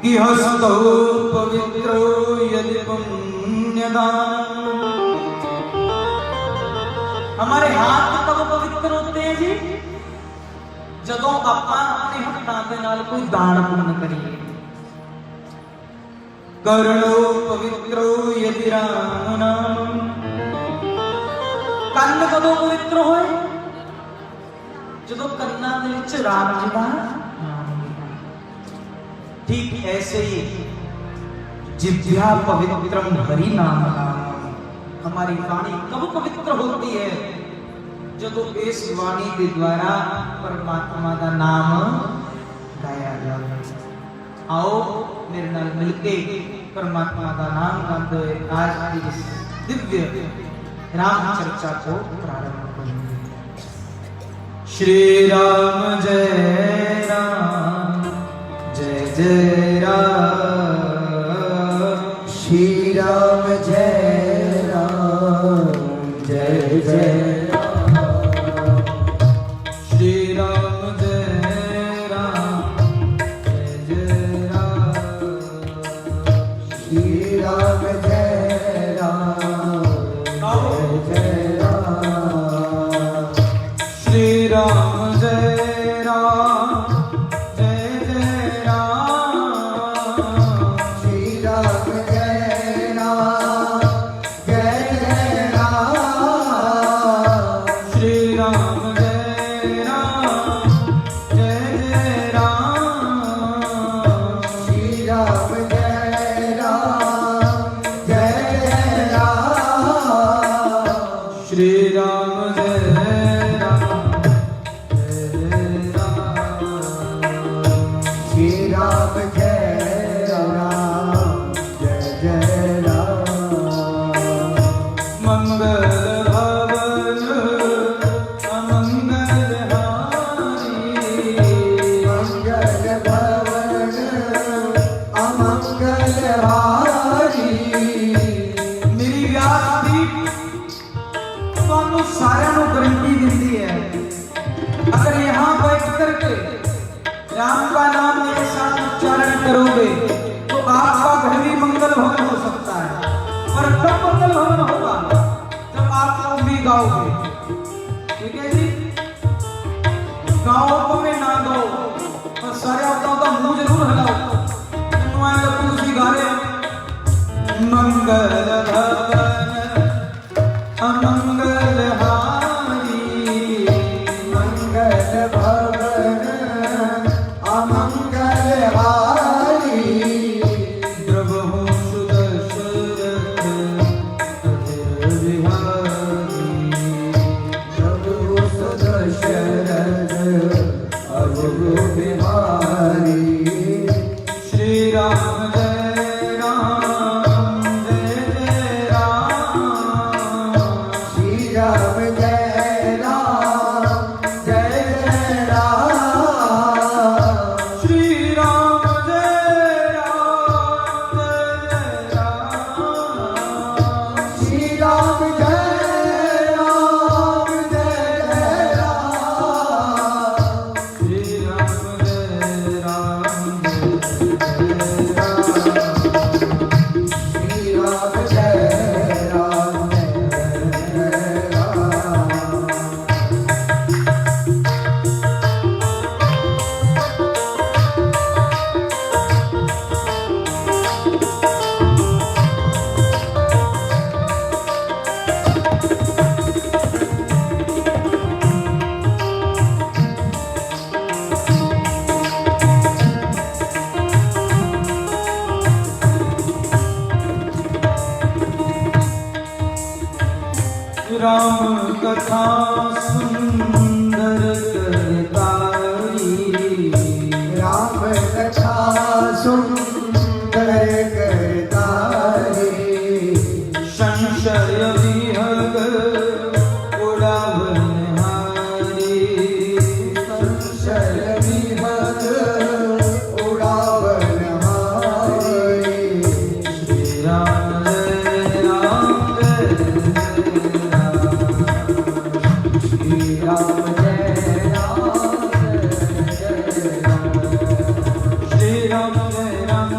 कि हस्तो पवित्रो यदि पुण्यदान। हमारे हाथ कब पवित्र होते हैं जी? जदों ਆਪਾਂ अपने हाथों के नाल कोई दान पुण्य करिए। करणो पवित्रो यदि राम नाम। ਕੰਨ ਕਦੋਂ ਪਵਿੱਤਰ ਹੋਏ? ਜਦੋਂ ਕੰਨਾਂ ਦੇ ਵਿੱਚ ਰਾਮ ਜੀ ਦਾ ਨਾਮ ਲਿਆ। ठीक ऐसे ही जिह्वा पवित्रम हरि नाम। हमारी वाणी कब पवित्र होती है? जब इस वाणी के द्वारा परमात्मा का नाम गाया जाए। आओ मेरे नाल मिलके परमात्मा का नाम गाते हुए आज की इस दिव्य राम चर्चा को प्रारंभ करेंगे। श्री राम जय राम जय जय राम। श्री राम जय राम जय जय श्री राम जय राम जय जय राम। श्री राम जय राम जय राम। श्री राम जय राम जय जय राम। श्री राम जय राम जय जय राम। श्री राम जय राम जय जय राम। श्री राम जय राम जय जय राम। श्री राम जय राम जय जय राम। श्री राम जय राम जय जय राम। मंगल भवन अमंगल हारी। मंगल भवन अमंगल हारी। मेरी व्यास दी ਤੁਹਾਨੂੰ ਸਾਰਿਆਂ ਨੂੰ गारंटी देती है, अगर यहाँ बैठ करके राम का नाम मेरे साथ उच्चारण करोगे तो आपका घर भी मंगल भवन हो सकता है। और तब मंगल भवन होगा जब आप लोग भी गाओगे। ठीक है जी? गाओ तो मैं ना गाओ पर सारे आपका का मुंह जरूर हिलाओ। तुम गा रहे मंगल भवन अमंगल हारी। मंगल भवन अमंगल हारी। द्रवहु सुदशरथ अधीर बिहारी। प्रभु सदशरथ अधीर बिहारी। श्री राम जय राम जय जय राम। श्री राम जय राम जय जय राम। श्री राम जय राम जय जय राम। श्री राम जय राम जय जय राम। श्री राम जय राम जय जय राम। श्री राम जय राम जय जय राम। राम कथा सुंदर करतारी। राम कथा सुंदर करतारी। संशय विहग उड़ावनहारी। संशय विहग उड़ावनहारी। श्री राम जय राम जय श्री राम जय राम जय जय राम। श्री राम जय राम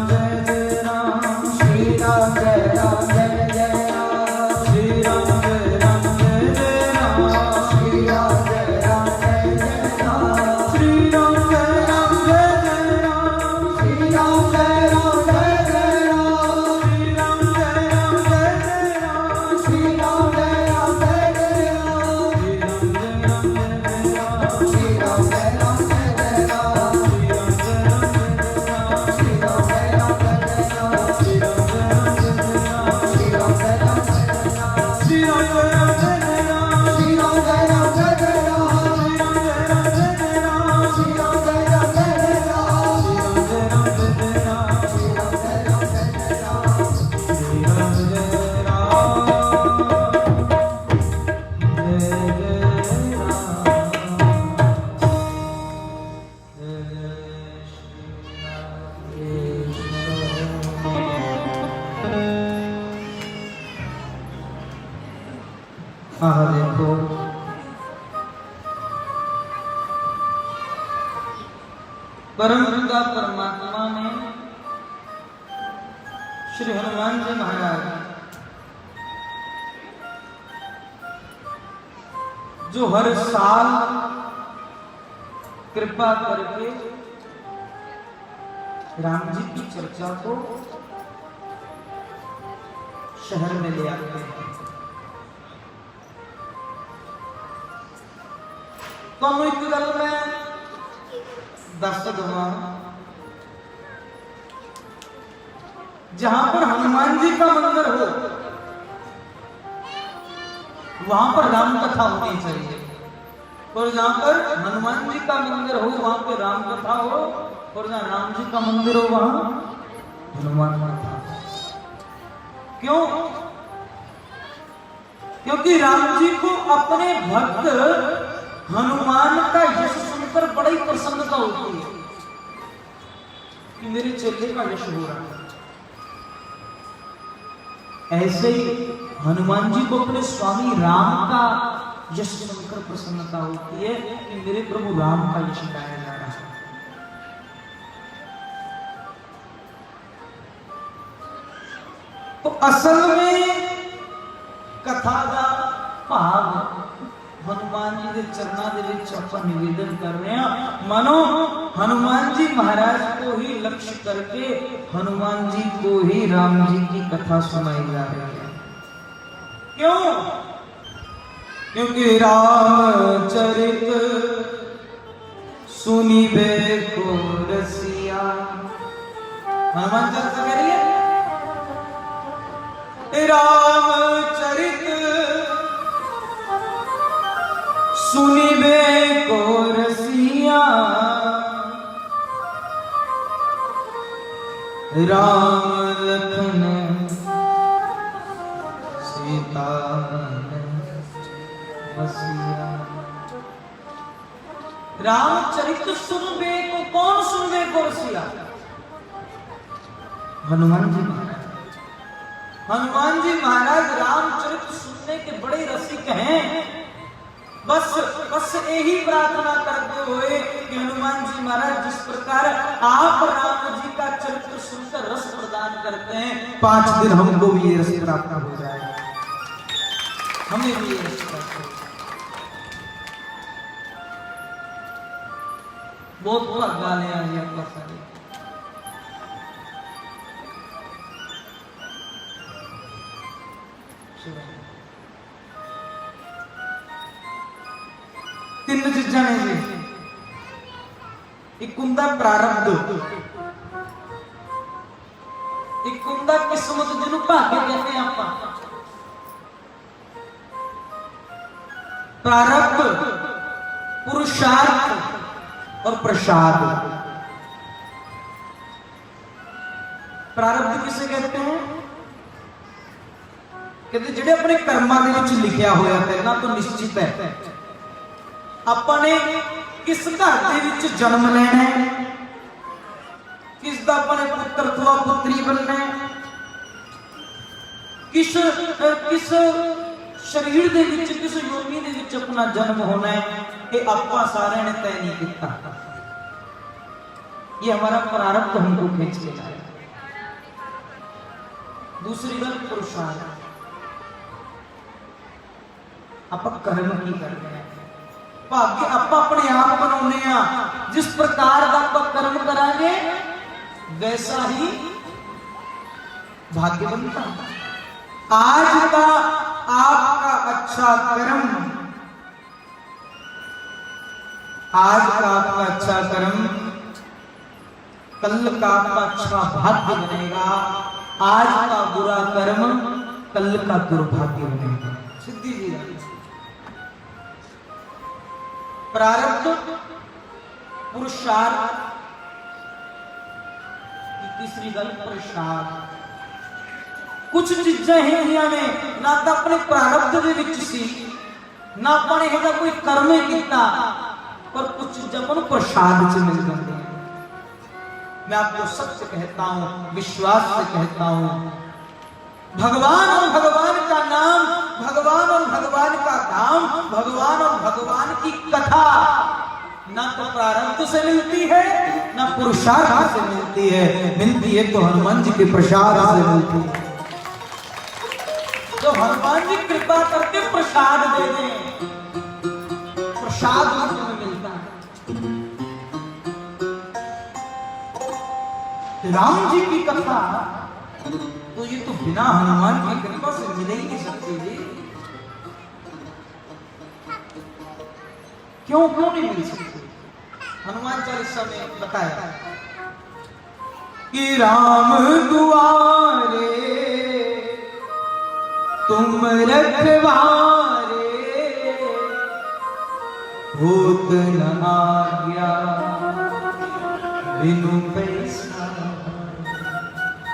भक्तों, परम पिता परमात्मा ने श्री हनुमान जी महाराज जो हर साल कृपा करके राम जी की चर्चा को शहर में ले आते हैं, तो एक गल में दस दूंगा, जहां पर हनुमान जी का मंदिर हो वहां पर राम कथा होनी चाहिए, और जहां पर हनुमान जी का मंदिर हो वहां पर राम कथा हो, और जहां राम जी का मंदिर हो वहां हनुमान कथा। क्यों? क्योंकि राम जी को अपने भक्त हनुमान का यश सुनकर बड़ी प्रसन्नता होती है कि मेरे चेले का यश हो रहा है। ऐसे ही हनुमान जी को अपने स्वामी राम का यश सुनकर प्रसन्नता होती है कि मेरे प्रभु राम का यश गाया जा रहा है। तो असल में कथा का भाव हनुमान जी के चरणों के विच अपन निवेदन कर रहे हैं। मानो हनुमान जी महाराज को ही लक्ष्य करके हनुमान जी को ही राम जी की कथा सुनाई जा रही है। क्यों? क्योंकि रामचरित सुनिबे को रसिया, हनुमान चर्चा करिए, रामचरित सुनिबे को रसिया, राम लखन सीता बसिया। रामचरित सुनबे को कौन सुनबे को रसिया? हनुमान जी महाराज। हनुमान जी महाराज रामचरित सुनने के बड़े रसिक हैं। बस यही प्रार्थना करते हुए कि हनुमान जी महाराज जिस प्रकार आप राम जी का चरित्र सुनकर रस प्रदान करते हैं, 5 दिन हमको भी ये रस प्राप्त हो जाए, हमें भी ये रस प्राप्त हो। बहुत बहुत गाने आ गया आपका सारे। तीन चीजा ने जी, एक हुंदा प्रारब्ध, एक हुंदा किस्मत जिन्हों भाग्य कहते हैं आप। प्रारब्ध, पुरुषार्थ और प्रसाद। प्रारब्ध किसे कहते हैं? कहते जिहड़े अपने कर्मां दे विच लिखिया होया पहला तो निश्चित है अपने किस घर दे विच जन्म लेना है, किस दा अपने पुत्र अथवा पुत्री बनना है, किस शरीर दे विच किस योनि दे विच अपना जन्म होना है, ये आपां सारे ने तय नहीं किया। ये हमारा प्रारब्ध हमको खींच के लाया। दूसरी गल पुरुषार्थ, आप कर्म की करते हैं, भाग्य आप अपने आप बनाने हैं। जिस प्रकार का आप कर्म करांगे वैसा ही भाग्य बनता। आज का आपका अच्छा कर्म, आज का आपका अच्छा कर्म कल का आपका अच्छा भाग्य बनेगा। आज का बुरा कर्म कल का दुर्भाग्य बनेगा। सिद्धि जी प्रारब्ध, पुरुषार्थ, तीसरी गल प्रसाद। कुछ चीजें हैं दुनिया में ना तो अपने प्रारब्ध दे विच सी, ना अपने ਇਹਦਾ कोई कर्म किया, पर कुछ चीजें अपन प्रसाद से मिल जाती हैं। मैं आपको सच कहता हूं, विश्वास से कहता हूं, भगवान और भगवान का नाम भगवान और भगवान का धाम, भगवान और भगवान की कथा ना तो प्रारब्ध से मिलती है ना पुरुषार्थ से मिलती है तो हनुमान जी के प्रसाद से मिलती है। तो हनुमान जी कृपा करके प्रसाद दे दें, प्रसाद में मिलता है। राम जी की कथा तो ये तो बिना हनुमान की कृपा से मिल ही नहीं सकती जी। क्यों नहीं मिल सकती? हनुमान चालीसा में बताया कि राम दुआरे तुम रखवारे, होत न आज्ञा बिनु पैसा।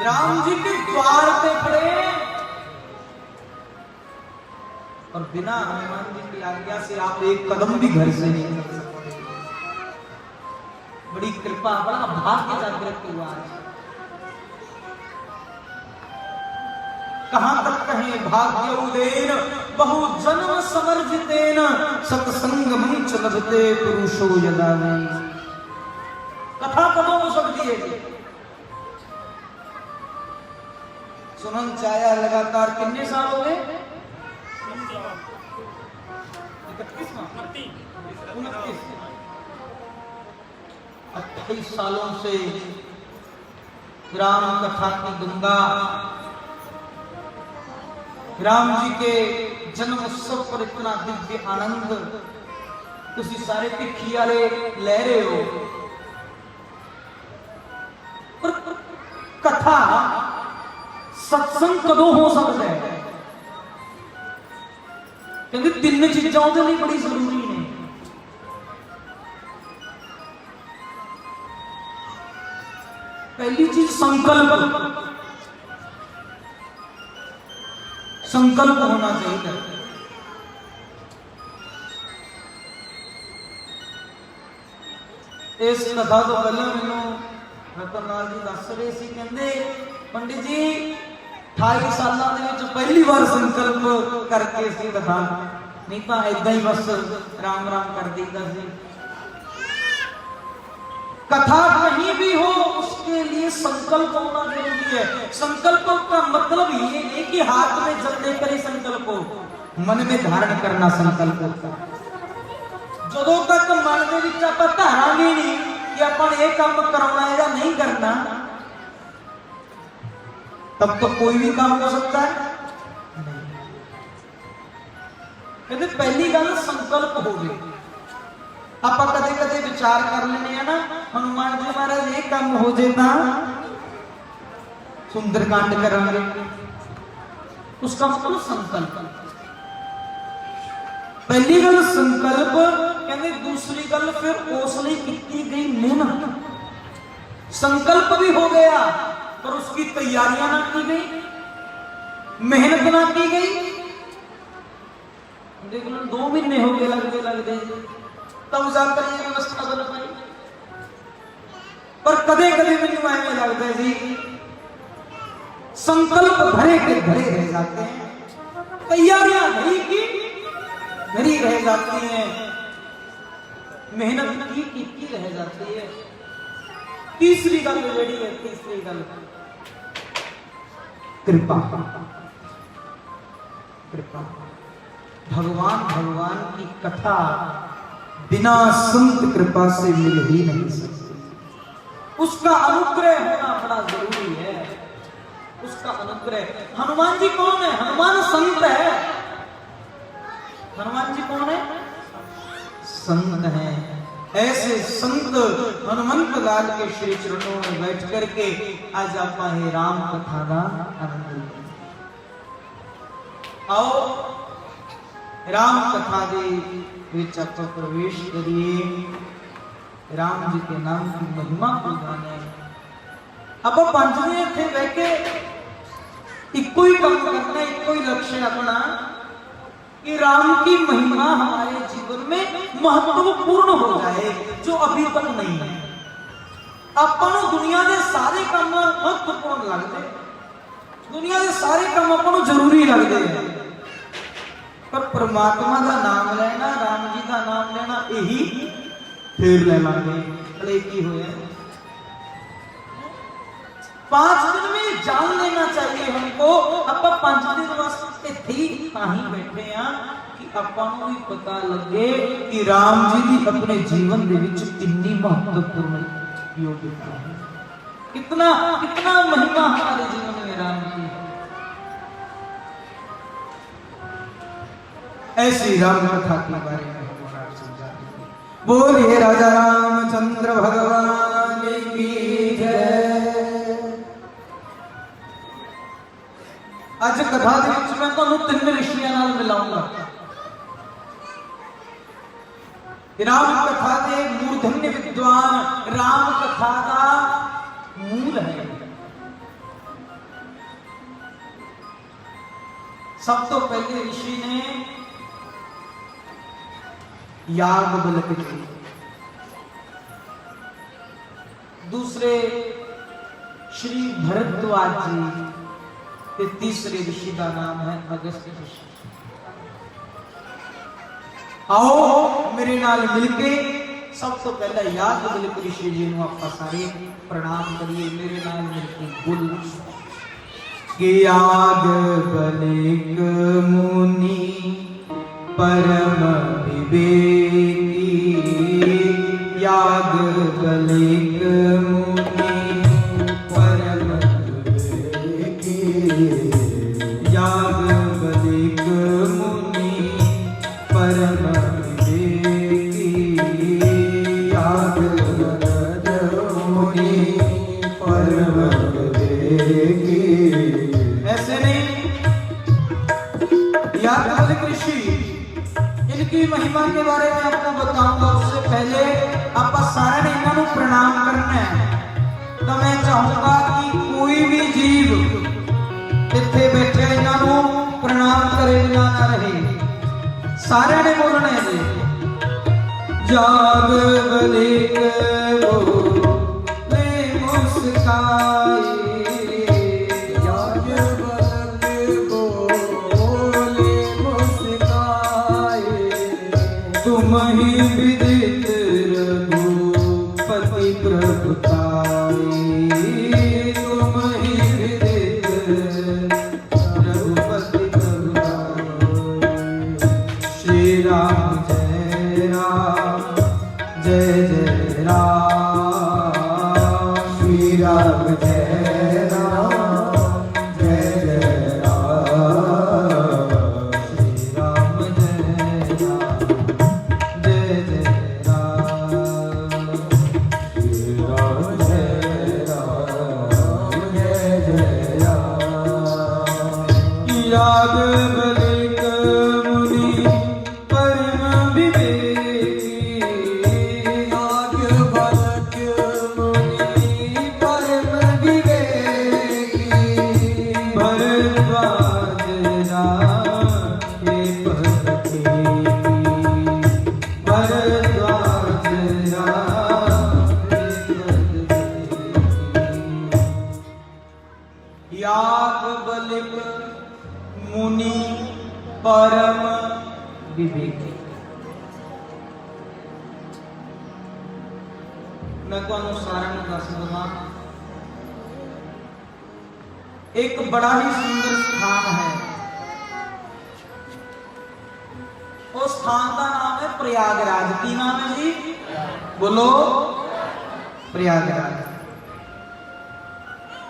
राम जी के द्वार पे खड़े और बिना हनुमान जी की आज्ञा से आप एक कदम भी घर से नहीं चल सकते। बड़ी कृपा, बड़ा भाग्य जागृत हुआ है। कहां तक कहें भाग्य उदेन बहु जन्म समर्जितेन, सत्संग मंच लभते पुरुषो यदा नहीं। कथा कदों में सब दिए सुनन चाया लगातार कितने साल हो गए? 28 सालों से राम कथा की गंगा, राम जी के जन्म उत्सव पर इतना दिव्य आनंद, तुसी सारे भिखियाले ले रहे हो। पर कथा सत्संग कदों हो सकता है? क्योंकि तीन चीजा ਉਹਦੇ ਲਈ बड़ी जरूरी ने। पहली चीज संकल्प, संकल्प होना चाहिए। इस कथा तो पहले मैनू रतनलाल जी दस रहे सी, कहते पंडित जी 28 सालों के पहली बार संकल्प करके सी कथा, नहीं तो ऐदा ही बस राम राम कर देता सी। कथा कहीं भी हो उसके लिए संकल्प होना जरूरी है। संकल्प का मतलब ये नहीं कि हाथ में जल लेकर ही संकल्प हो, मन में धारण करना संकल्प होता है। ਜਦੋਂ तक मन ਦੇ ਵਿੱਚ ਆਪਾਂ ਧਾਰਾਂਗੇ नहीं कि अपन ये काम करना है या नहीं करना, तब तो कोई भी काम हो सकता है। कहते पहली गल संकल्प हो गई। आप कदे कदे विचार कर लेने हैं ना, हनुमान जी महाराज ये काम हो जाए ना सुंदरकांड करेंगे, उसका मतलब संकल्प। पहली गल संकल्प, कहते दूसरी गल फिर उस लिए की गई मेहनत। संकल्प भी हो गया पर उसकी तैयारियां ना की गई, मेहनत ना की गई। देख लो 2 महीने हो गए लगते तब जाकर ये व्यवस्था बन पाई। पर कदे कदे मैनू ऐਵੇਂ लगता है जी संकल्प भरे के भरे रह जाते हैं, तैयारियां भरी की भरी रह जाती हैं, मेहनत की रह जाती है। तीसरी गल जेड़ी है, तीसरी गल कृपा। कृपा भगवान की कथा बिना संत कृपा से मिल ही नहीं सकती। उसका अनुग्रह होना बड़ा जरूरी है, उसका अनुग्रह। हनुमान जी कौन है? हनुमान संत है। हनुमान जी कौन है? संत है। ऐसे संत हनुमंत लाल के श्री चरणों में बैठ करके आज आप हे राम कथा का आनंद आओ। राम कथा दे विच आप प्रवेश करिए, राम जी के नाम की महिमा को जाने। आप पंज ने इत्थे बह के इको ही काम करना, इको ही लक्ष्य अपना कि राम की महिमा हमारे जीवन में महत्वपूर्ण हो जाए, जो अभी तक नहीं है। अपन दुनिया के सारे काम महत्वपूर्ण लगते, दुनिया के सारे काम अपन जरूरी लगते हैं, पर परमात्मा का नाम लेना, राम जी का नाम लेना, यही फिर ले लांगे। भले की होया 5 दिन में जान लेना चाहिए हमको। ਆਪਾਂ 5 दिन वास्ते थी कहीं बैठे हैं कि ਆਪਾਂ ਨੂੰ भी पता लगे कि राम जी की अपने जीवन ਦੇ ਵਿੱਚ कितनी महत्वपूर्ण योग्यता है, कितना कितना महिमा हमारे जीवन में राम की। ऐसी राम कथा के बारे में बोलिए राजा रामचंद्र भगवान की जय। आज कथा ਦੇ ਵਿੱਚ मैं ਤੁਹਾਨੂੰ 3 ऋषियों ਨਾਲ मिलाऊंगा। राम कथा के मूर्धन्य विद्वान राम कथा का मूल है। सब तो पहले ऋषि ने याग बलक की, दूसरे श्री भरद्वाज जी, ते तीसरे ऋषि का नाम है अगस्त्य ऋषि। आओ मेरे नाल मिलके सब तो पहला याग बलक ऋषि जी ਨੂੰ ਆਪਾਂ ਸਾਰੇ प्रणाम करिए। मेरे नाल मिलके बोल कि याग बलिक मुनि परम विवेकी, याग बलिक मुनि परम विवेकी, याग बलिक मुनि परम विवेकी, याग बलिक मुनि परम विवेकी। ऐसे नहीं, याग बलिक ऋषि इनकी महिमा के बारे में आपको बताऊंगा। उससे पहले आप सारे ने इन्हों प्रणाम करना है। तो मैं चाहूंगा कि कोई भी जीव इतने बैठे इन्हों प्रणाम करे बिना ना रहे। सारे ने बोलना है जाग बलिक बोले मुस्काए, तुम ही विदित रघुपति प्रभुताई, तुम ही विदित रघुपति प्रभुताई। श्री राम जय जय राम, श्री राम जय राम, जय जय राम, श्री राम जय राम, जय जय राम, श्री राम जय राम, जय जय राम। याग बलिक मुनि परम विवेकी, याग बलिक मुनि परम विवेकी, भरद्वाज राम के पति, भरद्वाज राम के पति। याग बलिक मुनि परम विवेकी। मैं तुहानू सारिਆਂ ਨੂੰ दस दवा, एक बड़ा ही सुंदर स्थान है। उस स्थान का नाम है प्रयागराज। की नाम है जी? बोलो प्रयागराज।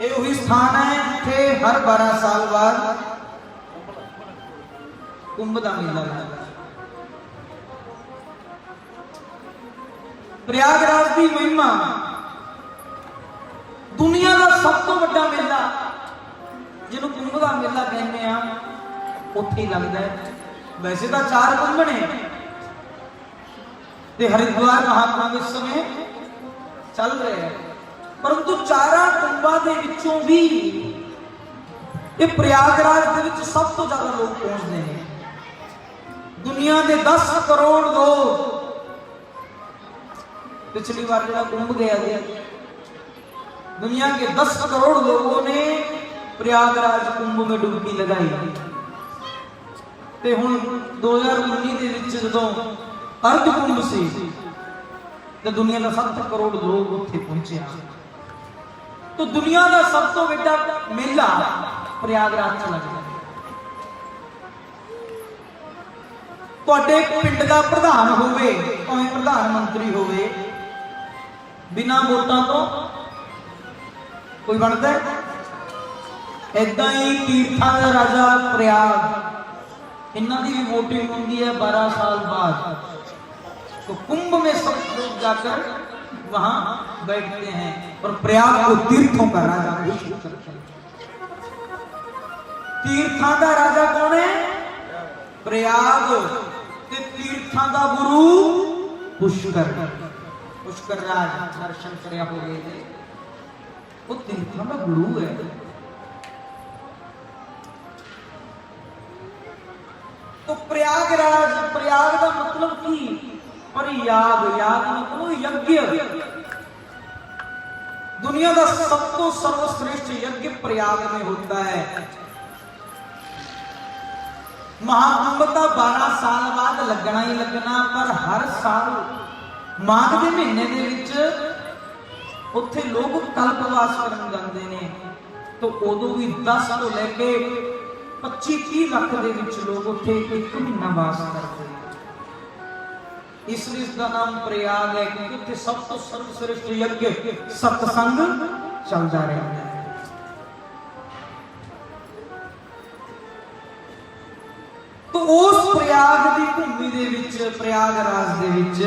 ये वही स्थान है जिथे हर 12 साल बाद कुंभ का मेला लगता है। प्रयागराज की महिमा, दुनिया का सब तो बड़ा मेला जिन्हों कुंभ का मेला कहते हैं, उत्थे ही लगता है। वैसे तो 4 कुंभ ने, हरिद्वार महाकुंभ इस समय चल रहे हैं, परंतु 4 कुंभों के विचों भी ये प्रयागराज के विच सब तो ज्यादा लोग पहुंचते हैं। दुनिया के 10 करोड़ लोग, पिछली बार जो कुंभ गया था, दुनिया के 10 करोड़ लोगों ने प्रयागराज कुंभ में डुबकी लगाई। ਤੇ ਹੁਣ 2019 ਦੇ ਵਿੱਚ ਜਦੋਂ ਅਰਧ ਕੁੰਭ ਸੀ ਤੇ ਦੁਨੀਆ ਦਾ 7 ਕਰੋੜ ਲੋਕ ਉੱਥੇ ਪਹੁੰਚੇ। तो दुनिया का सब तो बड़ा मेला प्रयागराज च लगदा। तुहाडे पिंड का प्रधान होवे भावें प्रधानमंत्री होवे, बिना वोटां तो कोई बनता है? ऐदां ही तीर्थां दा राजा प्रयाग, इन्हां दी भी वोटिंग होंदी है 12 साल बाद। तो कुंभ में सब लोग जाकर वहां बैठते हैं और प्रयाग को तीर्थों का राजा घोषित करते हैं। तीर्थां का राजा कौन है? प्रयाग। ते तीर्थां का गुरु पुष्कर। पुष्कर राज दर्शन करया हो गए थे, वो तीर्थां का गुरु है। तो प्रयागराज, प्रयाग का मतलब की पर याग, याग मतलब यज्ञ। दुनिया का सब तो सर्वश्रेष्ठ यज्ञ प्रयाग में होता है। महाकुंभ का 12 साल बाद लगना ही लगना, पर हर साल माघ के महीने दे विच उत्थे लोग कल्पवास करन जांदे ने। तो उदों भी 10 तो लेके 25-30 लाख दे विच लोग उत्थे 1 महीना वास करते हैं। इसलिए इसका नाम प्रयाग है, क्योंकि उत्थे सब तो सर्वश्रेष्ठ यज्ञ सत्संग चलता रहता है। तो उस प्रयाग की भूमि दे विच, प्रयागराज दे विच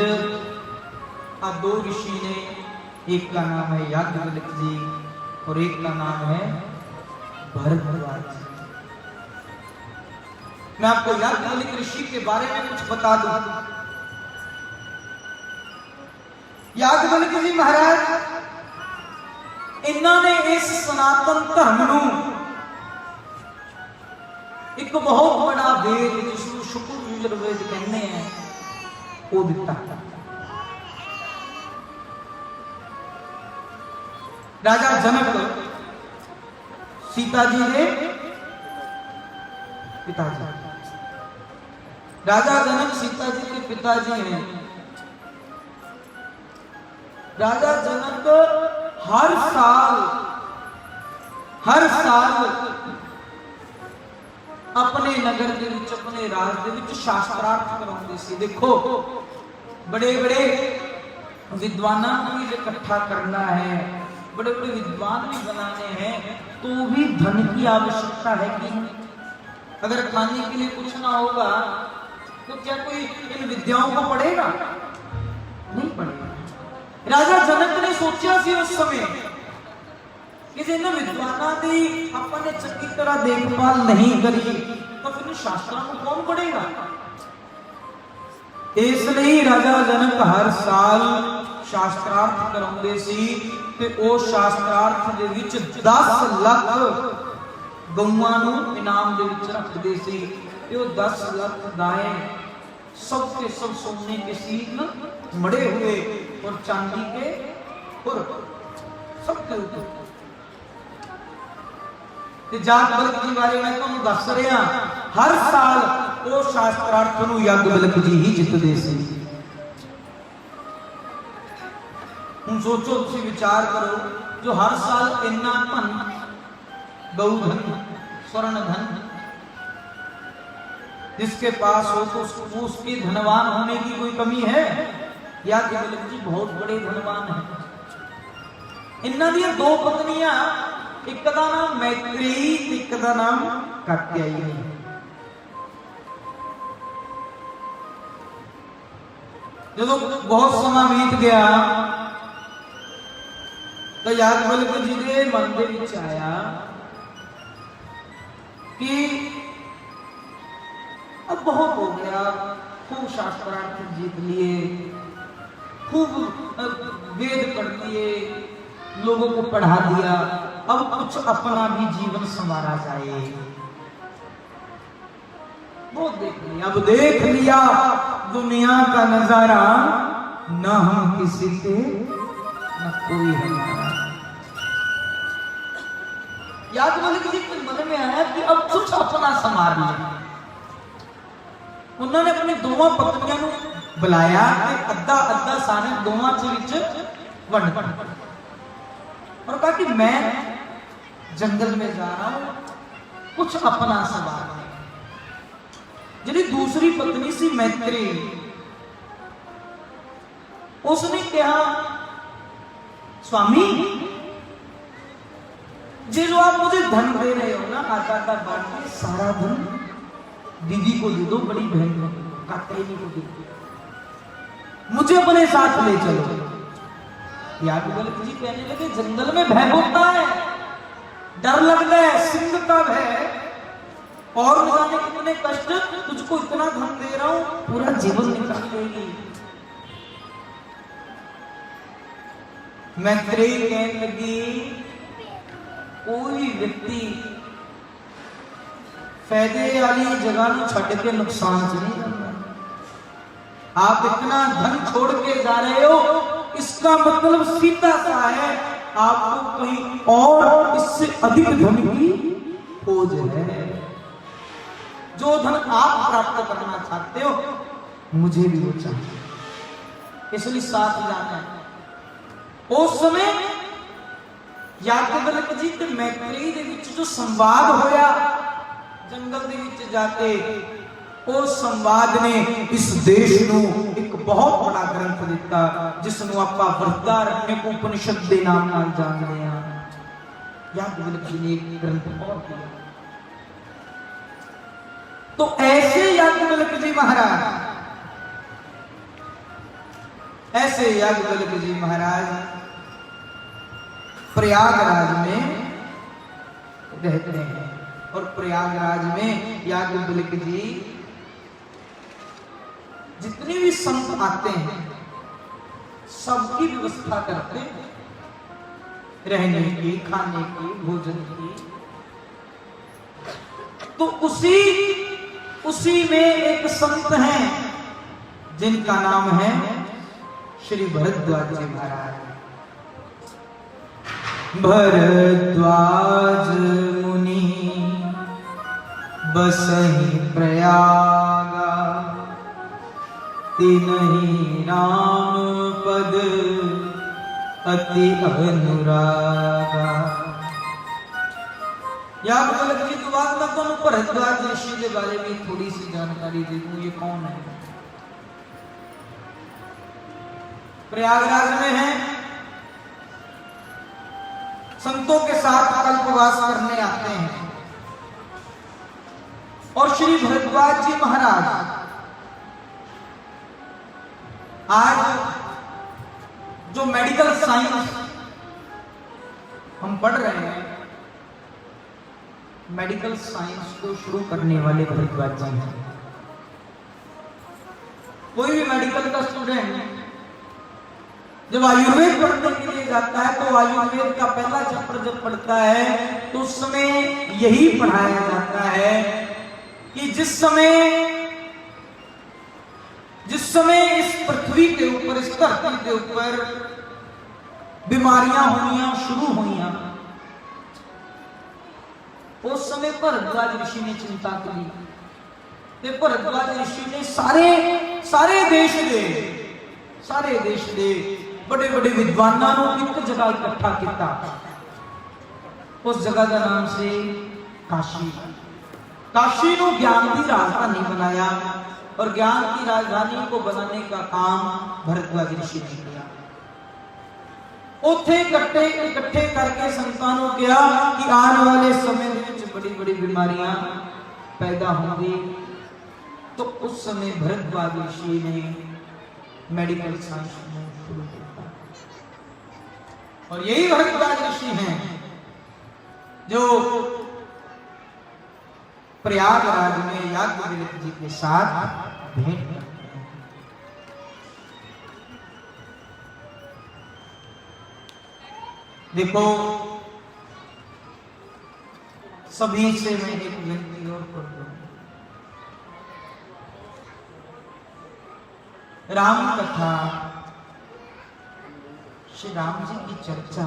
आ 2 ऋषि ने, एक का नाम है याज्ञवल्क्य जी और एक का नाम है भरद्वाज जी। मैं आपको याज्ञवल्क्य ऋषि के बारे में कुछ बता दूं। याज्ञवल्क्य जी महाराज, इन्होंने इस सनातन धर्म नूं एक बहुत बड़ा वेद, जिसको शुक्र यजुर्वेद कहते हैं, वो दिता। राजा जनक सीता जी के पिताजी, राजा जनक सीता जी के पिताजी हैं। राजा जनक हर साल अपने नगर के विच, अपने राज के विच शास्त्रार्थ कराउंदे सी। देखो, बड़े बड़े विद्वानों को भी इकट्ठा करना है, बड़े बड़े विद्वान भी बनाने हैं, तो भी धन की आवश्यकता है कि अगर खाने के लिए कुछ ना होगा तो क्या कोई इन विद्याओं को पढ़ेगा? नहीं पढ़ेगा। राजा जनक ने सोचा सी उस समय कि जिन विद्वानों की अपने चंगी तरह देखभाल नहीं करी तो फिर शास्त्रों को कौन पढ़ेगा? इसलिए राजा जनक हर साल शास्त्रार्थ कराउंदे सी ते ओ शास्त्रार्थ दे विच 10 लाख गौवां नूं इनाम दे विच रखदे सी। ते ओ 10 लाख गायें सब के सब सोने के सील मड़े हुए और चांदी के खुर सबके ऊपर। याज्ञवल्क्य जी बारे मैं तुहानूं दस रहा, हर साल वो शास्त्रार्थ नूं याज्ञवल्क्य जी ही जितदे सी। हुण सोचो, तुसीं विचार करो, जो हर साल इन्ना धन, गौधन, स्वर्ण धन जिसके पास हो तो उसके धनवान होने की कोई कमी है? याज्ञवल्क्य जी बहुत बड़े धनवान हैं। इन्हां दी 2 पत्नियां, एक का नाम मैत्रेयी, एक का नाम कात्यायनी। जब बहुत समय बीत गया तो याज्ञवल्क्य जी के मन दे विच आया कि अब बहुत हो गया, खूब शास्त्रार्थ जीत लिए, खूब वेद पढ़ लिए, लोगों को पढ़ा दिया, अब कुछ अपना भी जीवन संवारा जाए। बहुत देख लिया, अब देख लिया दुनिया का नजारा, न हम किसी के न कोई हमारा। याज्ञवल्क्य जी के मन में आया कि अब कुछ अपना संवार लें। उन्होंने अपनी दोवां पत्नियां नूं बुलाया ते अद्धा अद्धा साने दोवां दे विच वंड दिता और कहा कि मैं जंगल में जा रहा हूं, कुछ अपना सवाल है। जिहड़ी दूसरी पत्नी सी मैत्री, उसने कहा स्वामी जी जो आप मुझे धन दे रहे हो ना, आटा का बांट के सारा धन दीदी को दे दो, बड़ी बहन को, कात्यायनी को दे दो, मुझे अपने साथ ले चलो। याज्ञवल्क्य जी कहने लगे जंगल में भय होता है, डर लगता है, सिंह का भय, और न जाने कितने कष्ट, तुझको इतना धन दे रहा हूं पूरा जीवन निकाल देगी। मैत्रेयी कहने लगी कोई व्यक्ति फायदे वाली जगह ਨੂੰ ਛੱਡ के नुकसान च नहीं जाता। आप इतना धन छोड़ के जा रहे हो, इसका मतलब सीधा सा है आपको कहीं और इससे अधिक धन की खोज है। जो धन आप प्राप्त करना चाहते हो मुझे भी वो चाहिए, इसलिए साथ जाना है। उस समय याज्ञवल्क्य जी ते मैत्रेयी दे विच जो संवाद होया जंगल दे विच जाके, उस संवाद ने इस देश नू एक बहुत बड़ा ग्रंथ दिता जिसनू आपां वृहदारण्य उपनिषद दे नाम नाल जानदे हां। याज्ञवल्क्य जी ने एक ग्रंथ और दिया। तो ऐसे याज्ञवल्क्य जी महाराज, ऐसे याज्ञवल्क्य जी महाराज प्रयागराज में रहते हैं और प्रयागराज में याज्ञवल्क्य जी जितने भी संत आते हैं सबकी व्यवस्था करते हैं, रहने की, खाने की, भोजन की। तो उसी में एक संत हैं जिनका नाम है श्री भरद्वाज जी महाराज। भरद्वाज मुनि बसहि प्रयागा, तिन्हि राम पद अति अनुरागा। याज्ञवल्क्य जी तो बात मैं तुहानू भरद्वाज ऋषि के बारे में थोड़ी सी जानकारी दे दूं। ये कौन है? प्रयागराज में है, संतों के साथ कल्पवास करने आते हैं। और श्री भरद्वाज जी महाराज आज जो मेडिकल साइंस हम पढ़ रहे हैं, मेडिकल साइंस को शुरू करने वाले भरद्वाज जी हैं। कोई भी मेडिकल का स्टूडेंट जब आयुर्वेद पढ़ने के लिए जाता है तो आयुर्वेद का पहला चैप्टर जब पढ़ता है तो उस समय यही पढ़ाया जाता है कि जिस समय इस पृथ्वी के ऊपर, इस धरती के ऊपर बीमारियां होनियां शुरू हुई, उस समय भरद्वाज ऋषि ने चिंता की। ते भरद्वाज ऋषि ने सारे देश दे बड़े बड़े विद्वानां नूं एक जगह इकट्ठा किया। उस जगह का नाम से काशी नूं ज्ञान की राजधानी बनाया और ज्ञान की राजधानी को बनाने का काम भरद्वाज ऋषि ने किया। उथे इकट्ठे करके संतां नूं कहा कि आने वाले समय में बड़ी बड़ी बीमारियां पैदा होंगी। तो उस समय भरद्वाज ऋषि ने मेडिकल साइंस में शुरू किया और यही भरद्वाज ऋषि हैं जो प्रयागराज में याज्ञवल्क्य जी के साथ भेंट करते हैं। देखो सभी से मैं एक विनती और कर दूं, राम कथा, श्री राम जी की चर्चा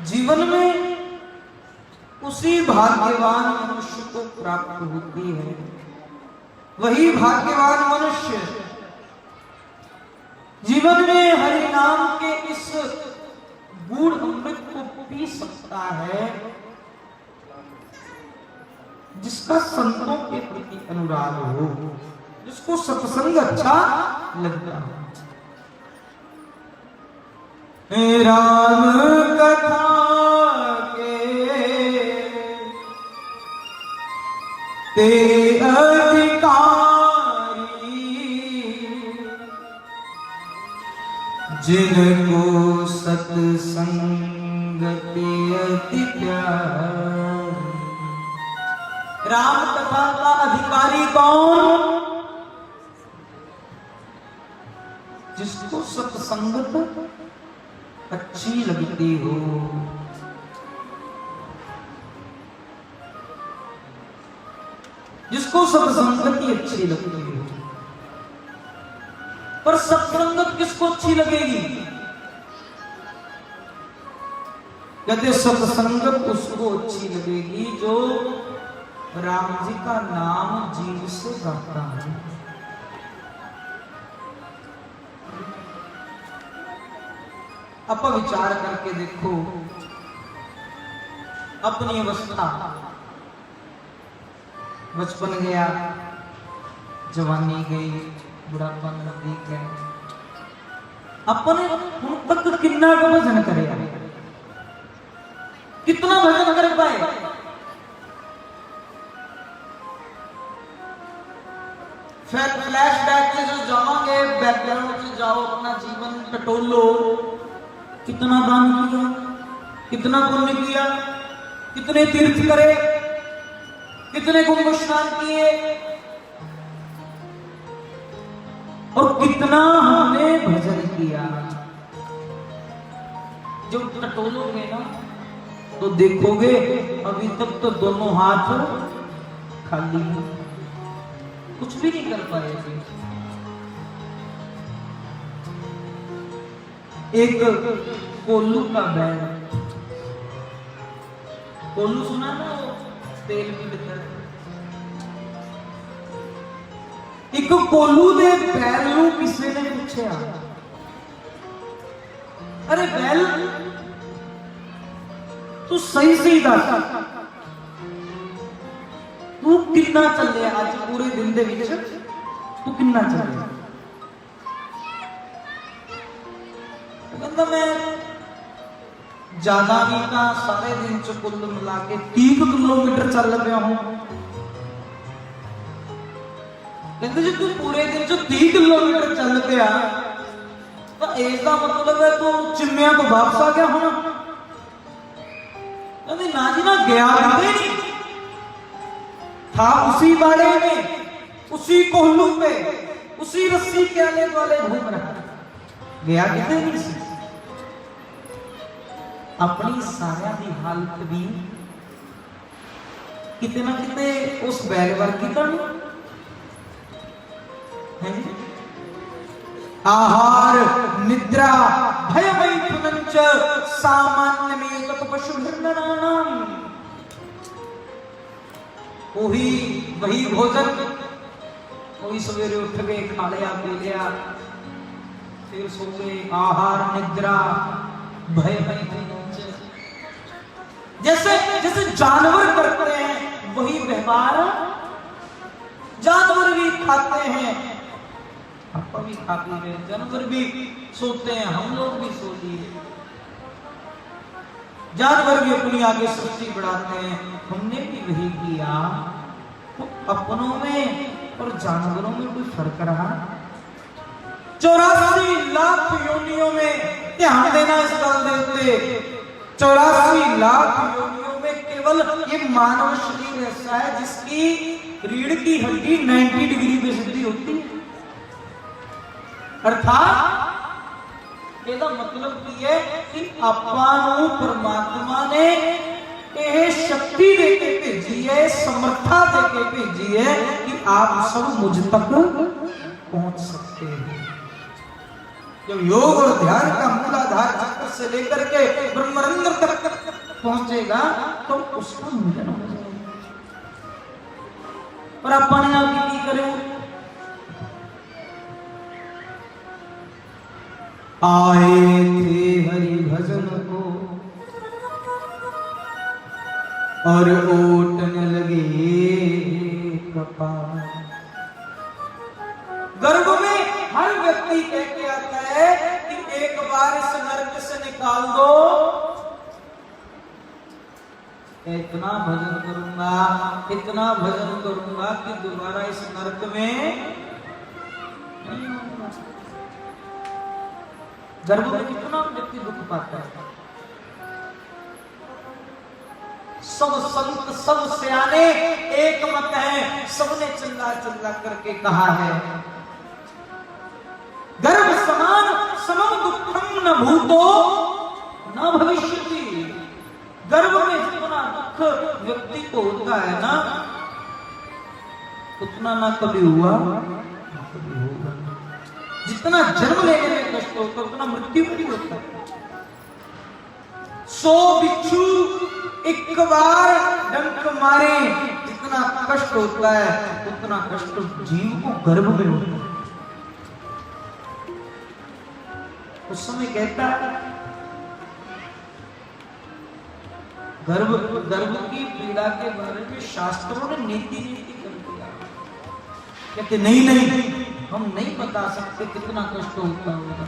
जीवन में उस उसी भाग्यवान मनुष्य को प्राप्त होती है। वही भाग्यवान मनुष्य जीवन में हरि नाम के इस गूढ़ अमृत को पी सकता है जिसका संतों के प्रति अनुराग हो, जिसको सत्संग अच्छा लगता हो। राम कथा के ते अधिकारी जिनको सत्संगति अति प्यार। राम कथा का अधिकारी कौन? जिसको सत्संगत अच्छी लगती हो। जिसको सत्संगति अच्छी लगती हो। पर सत्संगत किसको अच्छी लगेगी? कहते सत्संगत उसको अच्छी लगेगी जो राम जी का नाम जीव से गाता है। आप विचार करके देखो अपनी अवस्था, बचपन गया, जवानी गई, बुढ़ापा नजदीक है, अपने हम तक कितना का भजन करे, कितना भजन कर पाए? फ्लैशबैक से जो जाओगे, बैकग्राउंड से जाओ, अपना जीवन टटोलो। कितना दान किया, कितना पुण्य किया, कितने तीर्थ करे, कितने कुंभ स्नान किए, और कितना हमने भजन किया। जब टटोलोगे ना तो देखोगे अभी तक तो दोनों हाथ खाली हैं, कुछ भी नहीं कर पाए थे। एक कोल्लू का बैल, कोल्लू सुना ना, वो तेल की बितर। एक कोल्लू दे बैल नूं किसी ने पूछा, अरे बैल तू सही सही दस, तू कितना चले अज पूरे दिन दे विच, तू कितना चले? कहता मैं ज्यादा नहीं था, सारे दिन च कुल मिला के 30 किलोमीटर चल पाया हूं। कहते जी तू पूरे दिन च 30 किलोमीटर चल पाया तो इसका मतलब है तू चिम्मिया तो वापस आ गया होना। कहते ना जी ना, गया नहीं था, उसी बाड़े में, उसी कोल्लू पे, उसी रस्सी के आले वाले घूम रहा, गया कितने नहीं सी। अपनी सारिया की हालत भी किते ना किते उस बैल वर्गी तो है। आहार निद्रा भय मैथुनंच सामान्य में तत् पशुभिर्नराणाम। वही भोजन, वही सवेरे उठ गए, खा लिया, पी लिया, फिर सो गए। आहार निद्रा भय मैथुनंच, जैसे जैसे जानवर करते हैं वही व्यवहार जानवर भी खाते हैं। आप भी खाते हैं, जानवर भी सोते हैं, हम लोग भी सो लिए। जानवर भी अपनी आगे सृष्टि बढ़ाते हैं, हमने भी वही किया। तो अपनों में और जानवरों में कोई फर्क रहा? 84 लाख योनियों में, ध्यान देना इस बात पे, 84 लाख योनियों में केवल ये मानव शरीर ऐसा है जिसकी रीढ़ की हड्डी 90 डिग्री पे सिद्धि होती है। अर्थात ਇਹਦਾ मतलब ਕੀ है कि ਆਪਾਂ ਨੂੰ परमात्मा ने ਇਹ शक्ति देके भेजी है, समर्था देके भेजी है कि आप सब मुझ तक पहुंच सकते हैं। जब योग और ध्यान का मूलाधार चक्र से लेकर के ब्रह्मरंध्र तक पहुंचेगा तो उसका मिलन हो जाएगा। और अपने आप की करें, आए थे हरि भजन को और ओटने लगे कपाल। गर्भ में हर व्यक्ति कह के आता है कि एक बार इस नरक से निकाल दो, इतना भजन करूंगा, इतना भजन करूंगा कि दोबारा इस नरक में नहीं आऊंगा। गर्भ में कितना व्यक्ति दुख पाता है। सब संत सब सियाने एक मत है, सबने चिल्ला चिल्ला करके कहा है, गर्भ समान समम दुखम न भूतो न भविष्यति। गर्भ में जितना दुख व्यक्ति को होता है ना, उतना ना कभी हुआ ना कभी होगा। जितना जन्म लेने में कष्ट होता है उतना मृत्यु में भी होता है। 100 बिच्छू एक बार डंक मारे, जितना कष्ट होता है उतना कष्ट जीव को गर्भ में होता है। उस समय कहता है गर्भ की पीड़ा के बारे में शास्त्रों ने नीति कर दिया। कहते नहीं हम नहीं बता सकते कितना कष्ट होता होगा।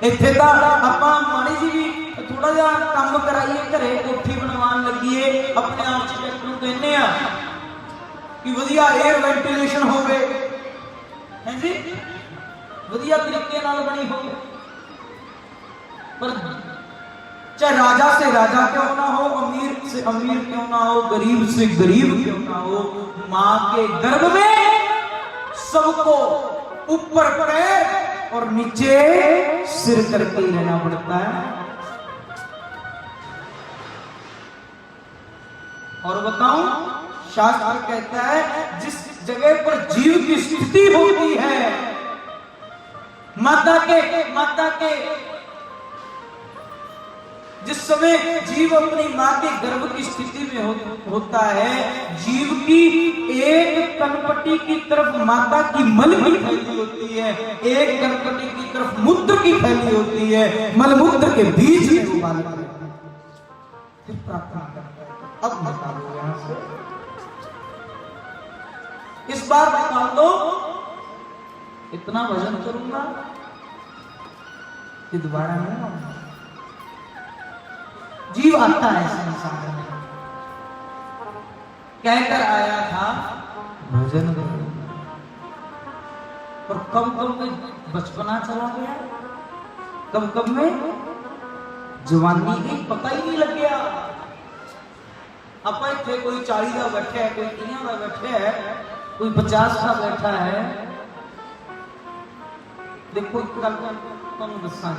ਇੱਥੇ ਤਾਂ ਆਪਾਂ ਮਾੜੀ ਜੀ ਵੀ ਥੋੜਾ ਜਿਹਾ ਕੰਮ ਕਰਾਈਏ, ਘਰੇ ਕੋਠੀ ਬਣਵਾਉਣ ਲੱਗੀਏ, ਆਪਣੇ ਆਰਕੀਟੈਕਟ ਨੂੰ ਕਹਿੰਦੇ ਆ ਕਿ ਵਧੀਆ 에ਅਰ ਵੈਂਟੀਲੇਸ਼ਨ ਹੋਵੇ, ਹਾਂਜੀ ਵਧੀਆ ਤਰੀਕੇ ਨਾਲ ਬਣੀ ਹੋਵੇ। पर चाहे राजा से राजा क्यों ना हो, अमीर से अमीर क्यों ना हो, गरीब से गरीब क्यों ना हो, मां के गर्भ में सबको ऊपर पैर और नीचे सिर करके रहना पड़ता है। और बताऊं, शास्त्र कहता है जिस जगह पर जीव की स्थिति होती है, माता के जिस समय जीव अपनी मां के गर्भ की स्थिति में होता है, जीव की एक कनपटी की तरफ माता की मल की फैली होती है, एक कनपटी की तरफ मूत्र की फैली होती है, मल मूत्र के बीच में वो बालक रहता है। फिर प्रार्थना करता है अब निकालो यहां से, इस बार निकाल दो, इतना भजन करूंगा कि दोबारा नहीं आऊंगा। जीव आता है संसार में, कहकर आया था भजन करूंगा, और कब में बचपना चला गया, कब में जवानी की पता ही नहीं लग गया। आप इतने कोई 40 का बैठा है, कोई 30 का बैठा है, कोई 50 का बैठा है। देखो तुम दसा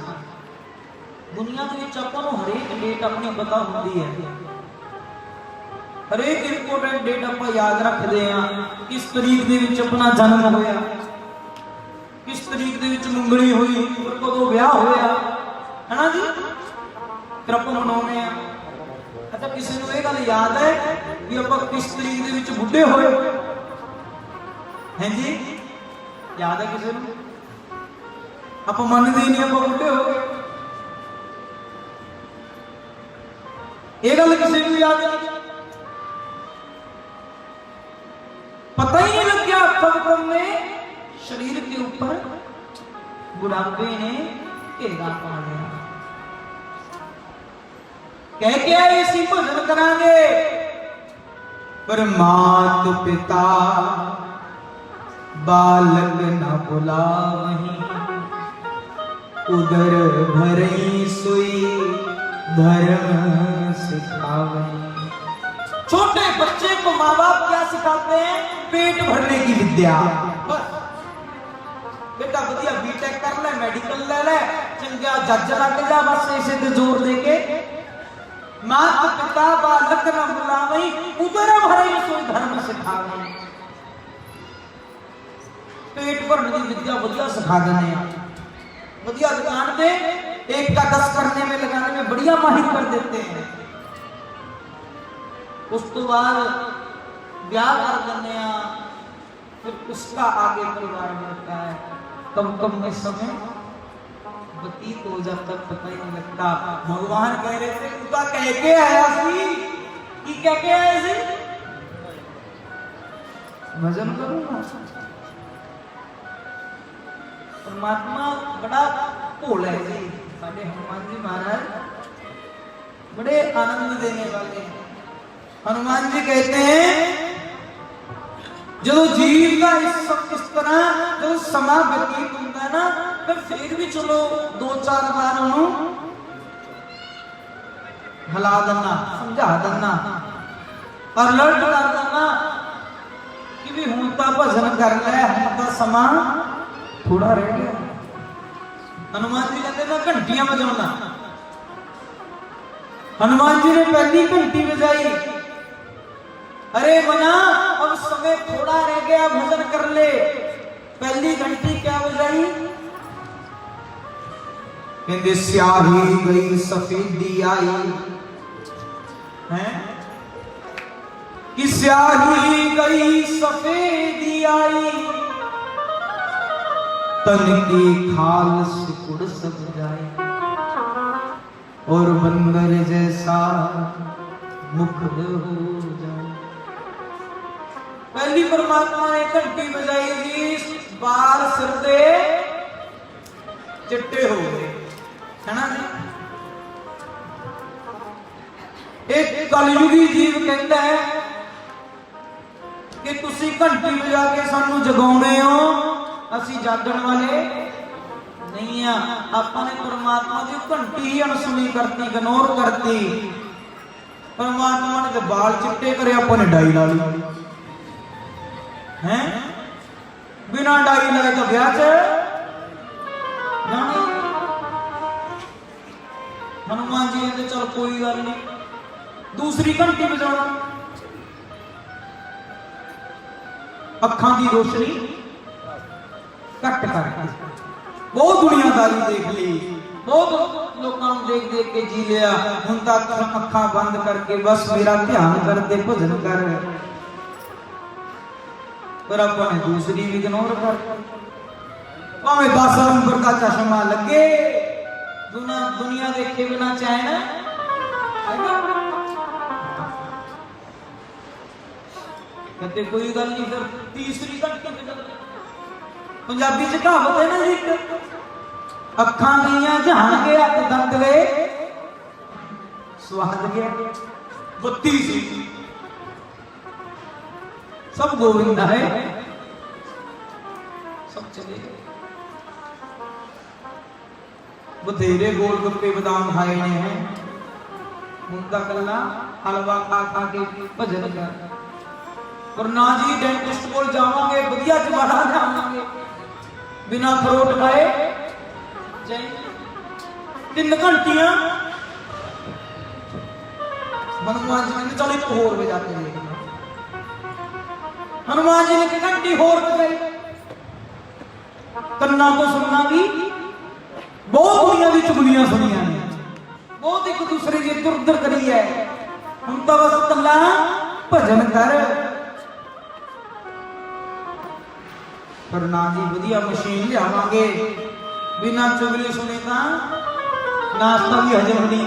दुनिया के ਆਪਾਂ ਨੂੰ ਹਰੇਕ ਡੇਟ ਆਪਣੀ ਪਤਾ ਹੁੰਦੀ ਹੈ, ਹਰੇਕ ਇੰਪੋਰਟੈਂਟ ਡੇਟ ਆਪਾਂ ਯਾਦ ਰੱਖਦੇ ਆ। ਕਿਸ ਤਰੀਕ ਦੇ ਵਿੱਚ ਆਪਣਾ ਜਨਮ ਹੋਇਆ, ਕਿਸ ਤਰੀਕ ਦੇ ਵਿੱਚ ਮੁੰਗਣੀ ਹੋਈ, ਔਰ ਕਦੋਂ ਵਿਆਹ ਹੋਇਆ, ਹੈ ਨਾ ਜੀ, ਫਿਰ ਆਪਾਂ ਮਨਾਉਂਦੇ ਆ। ਅੱਛਾ ਕਿਸੇ ਨੂੰ ਇਹ ਗੱਲ ਯਾਦ ਹੈ ਵੀ ਆਪਾਂ ਕਿਸ ਤਰੀਕ ਦੇ ਵਿੱਚ ਬੁੱਢੇ ਹੋਏ? ਹਾਂਜੀ ਯਾਦ ਹੈ ਕਿਸੇ ਨੂੰ? ਆਪਾਂ ਮੰਨਦੇ ਹੀ ਨਹੀਂ ਆਪਾਂ ਬੁੱਢੇ ਹੋ ਗਏ। ये गल किसी को याद नहीं, पता ही नहीं लग गया कब में शरीर के ऊपर बुढ़ापे ने घेरा पा लिया। कह के आए इसी भजन करांगे, पर मात पिता बालक न बुलावहीं, उदर भरई सुई धर्म सिखावे। छोटे बच्चे को माँ बाप क्या सिखाते हैं? पेट भरने की विद्या। बस बेटा बढ़िया बीटेक कर ले, मेडिकल ले ले, चंगा जज लग जा, बस ऐसे तो जोर देके। मात पिता बालक न बुलावई, उदर भरई सोई धर्म सिखावे। पेट भरने की विद्या बढ़िया सिखा देने, बढ़िया दुकान पे 1 का 10 करने में लगाने में बढ़िया माहिर कर देते हैं। उस तो बाद ब्याह कर देने आ, फिर उसका आगे परिवार बढ़ता है, कब कब में समय व्यतीत हो जाता पता ही नहीं लगता। भगवान कह रहे थे तू कह के आया सी कि कह के आया सी भजन करूंगा। परमात्मा बड़ा भोला है जी, साढ़े हनुमान जी महाराज बड़े आनंद देने वाले हैं। हनुमान जी कहते हैं जो जीव का इस तरह जो समा व्यतीत होता है ना, तो फिर भी चलो 2-4 बार उन्होंने हिला देना, समझा देना, अलर्ट कर देना कि भी हूं तो भजन कर ले, हम तो समा थोड़ा रह गया। हनुमान जी कहते मैं घंटियां बजाऊंगा। हनुमान जी ने पहली घंटी बजाई, अरे मना अब समय थोड़ा रह गया, भजन कर ले। पहली घंटी क्या बजाई? कहते स्याही गई सफेदी आई है कि स्याही गई सफेदी आई, तन की खाल सिकुड़ सब जाए, और बंदर जैसा मुख हो जाए। पहली परमात्मा ने घंटी बजाई जी, बाल सिर दे चिट्टे हो गए, है ना जी। एक कलयुगी जीव कहता है कि तुसी घंटी बजा के सानू जगाउने हो, असी जागण वाले नहीं है। आपने परमात्मा की घंटी ही अनसुनी करती, इग्नोर करती। परमात्मा ने तो बाल चिट्टे करे, अपने डाई ला ली हैं, बिना डाई लाए तो ब्याह च जाने। हनुमान जी ने चल कोई गल नहीं, दूसरी घंटी बजाना, अखां की रोशनी कट करके। बहुत दुनियादारी देख ली, बहुत लोगों देख देख के जी लिया, हुण तक अखां बंद करके बस मेरा ध्यान करते भजन कर, पर अपने दूसरी भी इग्नोर कर। भावे 10 नंबर का चश्मा लगे, दुनिया देखे बिना चैन कहते कोई गल नहीं, फिर तीसरी घंटी पंजाबी च कहावत है ना जी, अखां गईयां जहान गया ते दंद गए स्वाद गया। 32 सब गोविंद है, सब चले गए। बथेरे गोलगप्पे बादाम खाए ने हैं, मुंदा कल्ला हलवा खा खा के भजन कर। और ना जी डेंटिस्ट कोल जावांगे, बढ़िया जवाड़ा जावांगे, बिना फ्रूट खाए जाएंगे। 3 घंटियां हनुमान जी ने चलो एक होर बजाते हैं। हनुमान जी ने एक घंटी होर बजाई, कन्ना तो सुनना भी बहुत दुनिया की चुगलियां सुनिया ने, बहुत एक दूसरे की इधर उधर करी है। हम तो बस कला भजन कर, पर ना जी वधिया मशीन लियावांगे, बिना चुगली सुने तो नाश्ता भी हजम नहीं।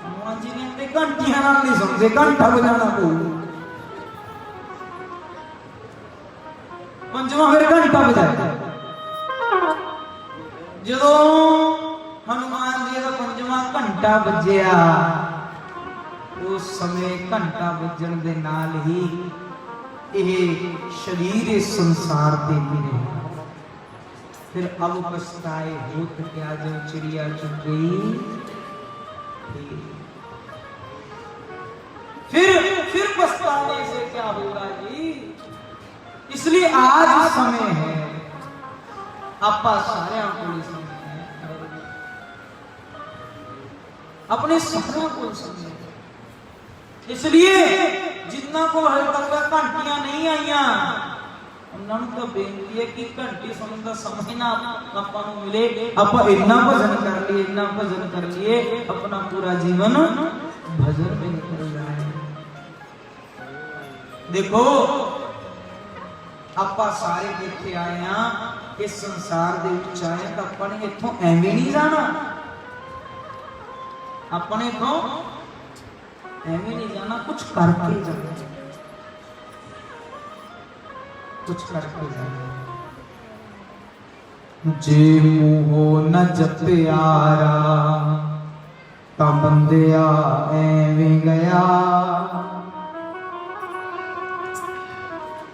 हनुमान जी ने घंटियां नाल नहीं सुनते, घंटा बजाना पऊ। पंजवां फिर घंटा बजाया, जो हनुमान जी का 5वां घंटा बजया, उस समय घंटा बजण दे नाल ही यह शरीर इस संसार दे मिले। फिर अब पछताए होत क्या जो चिड़िया चुग गई। फिर पछताने से क्या होगा जी। इसलिए आज समय है, आपा सारे को समय है, अपने सारे को समय। इसलिए जितना को हल तक घंटियां नहीं आईया, ਉਹਨਾਂ ਨੂੰ ਤਾਂ ਬੇਨਤੀ ਹੈ ਕਿ ਘੰਟੀ ਸੁਣਨ ਦਾ ਸਮੇਂ ਨਾ ਆਪਾਂ ਨੂੰ ਮਿਲੇ, ਆਪਾਂ ਇੰਨਾ ਭਜਨ ਕਰ ਲਈਏ, ਇੰਨਾ ਭਜਨ ਕਰ ਲਈਏ, ਆਪਣਾ ਪੂਰਾ ਜੀਵਨ ਭਜਨ ਵਿੱਚ ਨਿਕਲ ਜਾਏ। ਦੇਖੋ ਆਪਾਂ ਸਾਰੇ ਇੱਥੇ ਆਏ ਆ, ਇਸ ਸੰਸਾਰ ਦੇ ਵਿੱਚ ਆਏ ਤਾਂ ਆਪਾਂ ਨੇ ਇੱਥੋਂ ਐਵੇਂ ਨਹੀਂ ਜਾਣਾ, ਆਪਾਂ ਨੇ ਇੱਥੋਂ ਐਵੇਂ ਨਹੀਂ ਜਾਣਾ, ਕੁਝ ਕਰਕੇ ਜਾਣਾ, कुछ करके जाए। जे मुँह न जप्यारा ता बंदिया एवें गया।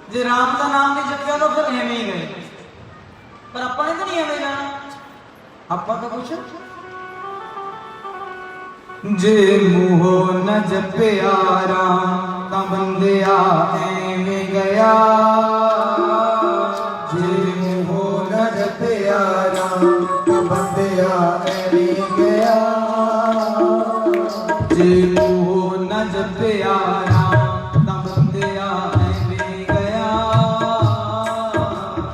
जे राम का नाम नहीं जप्या तो फिर एवें ही गए, पर अपने तो नहीं एवें जाना, आपा का कुछ। जे मुँह न जप्यारा ता बंदिया एवें गया। प्यारा बंदिया एवें गया। जे मोह न जप्यारा ता बंदिया एवें गया।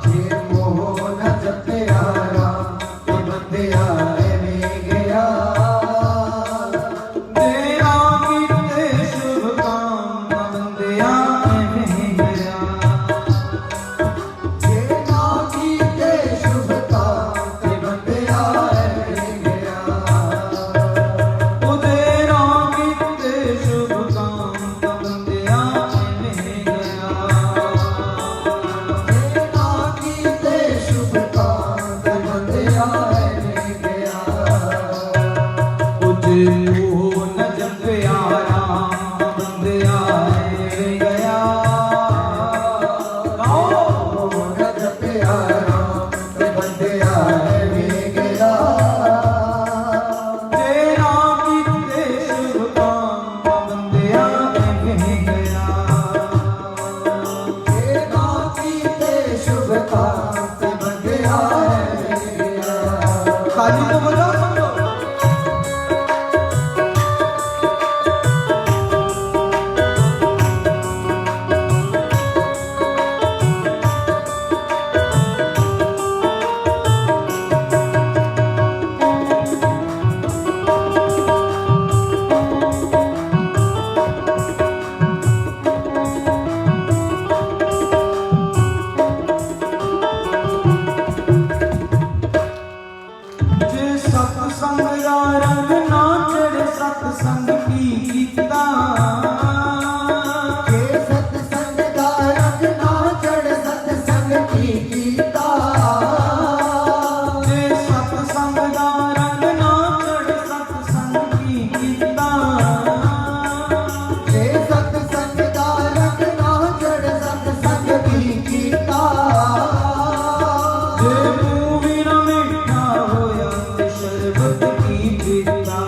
जे मोह न जप्यारा ता बंदिया एवें गया। तेरा कीते शुभ काम ता बंदिया एवें गया। तेरा कीते शुभ काम ते बंदिया एवें गया। ओ तेरा कीते शुभ काम ता बंदिया एवें गया। तेरा कीते शुभ काम ते बंदिया एवें गया। ओ जे मोह न जप्यारा ता बंदिया एवें गया। तेरा कीते शुभ काम ता बंदिया एवें गया। ताली तो बजाओ सब लोग। जे सत्संग दा रंग ना चढ़े सत्संग की कीता। जे सत्संग दा रंग ना चढ़ सत्संग की कीता। जे सत्संग दा रंग ना चढ़े सत्संग की कीता। जे सत्संग दा रंग ना चढ़ सत्संग की कीता। जे मुँह भी न मीठा होया ते शरबत की पीता।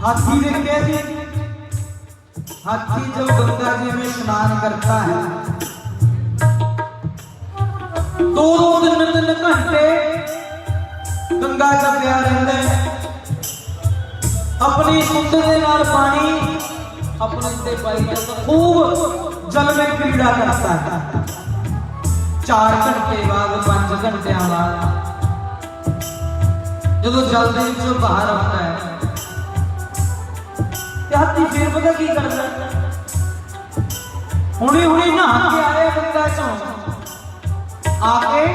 हाथी देखते हैं जी, हाथी जब गंगा जी में स्नान करता है दो तीन घंटे गंगा च पिया रहता है, अपनी सुंद के नाल पानी अपने ते पाई जाता, खूब जल में क्रीड़ा करता है। 4 घंटे बाद 5 घंटे बाद जो जल के विचों बाहर आता है हाथी फिर पता की करता, हुणे हुणे नहा के आए गंगा चों, आके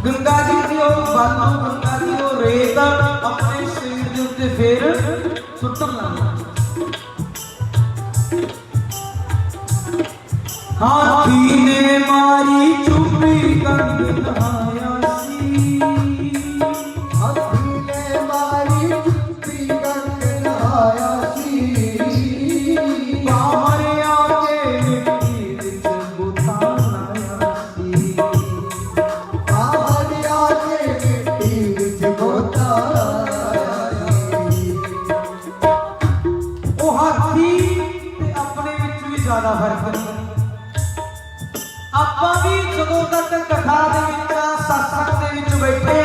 गंगा जी की और बालों गंगा जी और रेत अपने शरीर के उत्ते फिर सुट्टन लगा। हाथी ने मारी चुप्पी कंग नहाया सी, हाथी ने मारी चुप्पी कंग नहाया सी, बाहर आके मिट्टी विच बुता लाया सी, बाहर आके मिट्टी विच गोता लाया सी। ਉਹ ਹਾਥੀ ਤੇ ਆਪਣੇ ਵਿੱਚ ਵੀ ਜ਼ਿਆਦਾ ਫਰਕ ਨਹੀਂ। ਆਪਾਂ ਵੀ ਜਦੋਂ ਤੱਕ ਕਥਾ ਦੇ ਵਿੱਚ ਸਤਸੰਗ ਦੇ ਵਿੱਚ ਬੈਠੇ ਆ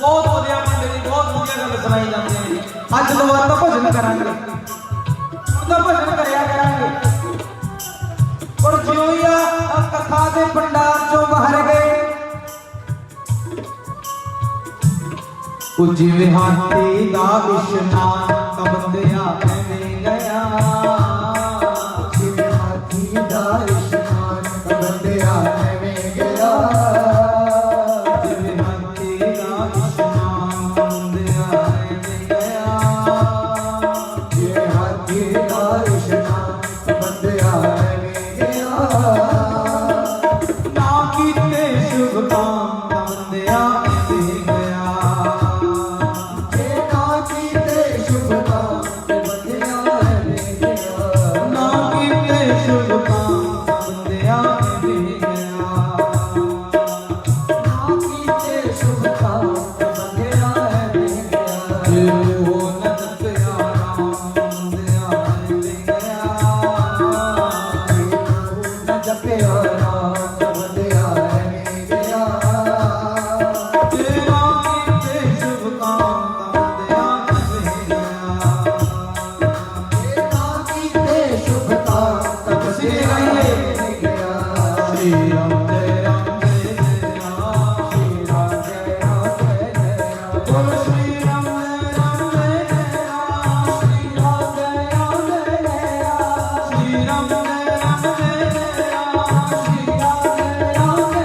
ਬਹੁਤ ਵਧੀਆ ਬੰਦੇ ਦੀ ਬਹੁਤ ਵਧੀਆ ਗੱਲ ਸੁਣਾਈ ਜਾਂਦੀ ਹੈ। ਅੱਜ ਦੁਬਾਰਾ ਤਾਂ ਭਜਨ ਕਰਾਂਗੇ, ਹੁਣ ਤਾਂ ਭਜਨ ਕਰਿਆ ਕਰਾਂਗੇ, ਪਰ ਜਿਉਂ ਹੀ ਆ ਕਥਾ ਦੇ ਭੰਡਾਰ ਚੋਂ ਬਾਹਰ ਗਏ ਉਹ ਜਿਵੇਂ ਹਾਥੀ ਦਾ ਇਸ਼ਨਾਨ ਕਬੰਦਿਆ ਐਵੇਂ ਗਿਆ, ਜਿਵੇਂ ਹਾਥੀ ਦਾ ਇਸ਼ਨਾਨ ਕਬੰਦਿਆ ਐਵੇਂ ਗਿਆ, ਜਿਵੇਂ ਹਾਥੀ ਦਾ ਇਸ਼ਨਾਨ ਕਬੰਦਿਆ ਐਵੇਂ ਗਿਆ, ਜਿਵੇਂ ਹਾਥੀ ਦਾ ਇਸ਼ਨਾਨ ਕਬੰਦਿਆ ਐਵੇਂ ਗਿਆ, ਨਾ ਕੀਤੇ ਸ਼ੁਭ ਕੰਮ ਕਬੰਦਿਆ ਐਵੇਂ ਗਿਆ, ਜੇ ਨਾ ਕੀਤੇ ਸ਼ੁਭ ਕੰਮ ਕਬੰਦਿਆ ਐਵੇਂ ਗਿਆ, ਨਾ ਕੀਤੇ ਸ਼ੁਭ ਕੰਮ ਕਬੰਦਿਆ ਐਵੇਂ ਗਿਆ, ਨਾ ਕੀਤੇ ਸ਼ੁਭ ਕੰਮ ਕਬੰਦਿਆ ਐਵੇਂ ਗਿਆ, ਜੇ ਉਹ ਨਦ ਪਿਆਰਾ ਕਬੰਦਿਆ ਐਵੇਂ ਗਿਆ, ਨਾ ਜਪਿਆ ਨਾਮ ਕਬੰਦਿਆ ਐਵੇਂ ਗਿਆ, ਤੇਰਾ ਕੀਤੇ ਸ਼ੁਭ ਕੰਮ ਕਬੰਦਿਆ ਐਵੇਂ ਗਿਆ। ਜੇ ਨਾ ਕੀਤੇ ਸ਼ੁਭ ਕੰਮ ਕਬੰਦਿਆ ਐਵੇਂ ਗਿਆ, श्री राम जय राम जय जय राम, ਸ਼੍ਰੀ ਰਾਮ ਜੈ ਰਾਮ ਜੈ ਜੈ ਰਾਮ, बोलो श्री राम जय राम जय जय राम, श्री राम जय राम जय जय राम, श्री राम जय राम जय जय राम, श्री राम जय राम जय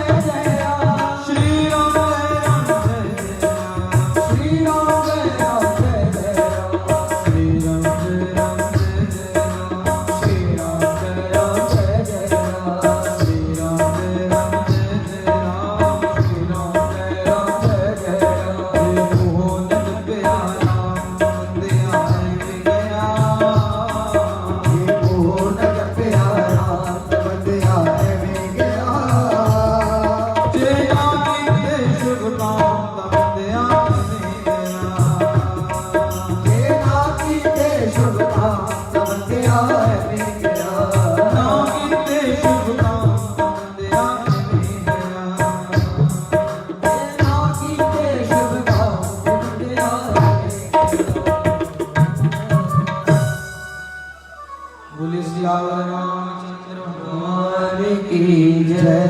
जय राम, श्री राम जय राम जय जय राम, श्री राम जय राम जय जय राम, श्री राम जय राम जय जय राम, श्री राम जय राम जय जय राम, श्री राम जय राम जय जय राम, श्री राम जय राम जय जय राम, मोहन प्यारा बंदिया ऐਵੇਂ ਗਿਆ, ਇਹ ਉਹ ਨਗ ਪਿਆਰਾ ਬੰਦਿਆ ਐਵੇਂ ਗਿਆ, ਜੇ ਨਾ ਕੀਤੇ ਸ਼ੁਭ ਕੰਮ ਤਾਂ ਬੰਦਿਆ ਐਵੇਂ ਗਿਆ, ਜੇ ਨਾ ਕੀਤੇ ਸ਼ੁਭ ਕੰਮ ਬੰਦਿਆ ਐਵੇਂ ਗਿਆ, ਨਾ ਕੀਤੇ ਸ਼ੁਭ ਕੰਮ ਤਾਂ ਬੰਦਿਆ ਐਵੇਂ ਗਿਆ, ਜੇ ਨਾ ਕੀਤੇ ਸ਼ੁਭ ਕੰਮ ਬੰਦਿਆ ਐਵੇਂ ਗਿਆ। ਬੋਲੇ ਸਿਆਵਰ ਰਾਮਚੰਦਰ ਭਗਵਾਨ ਹਰਿ ਕੀ ਜੈ।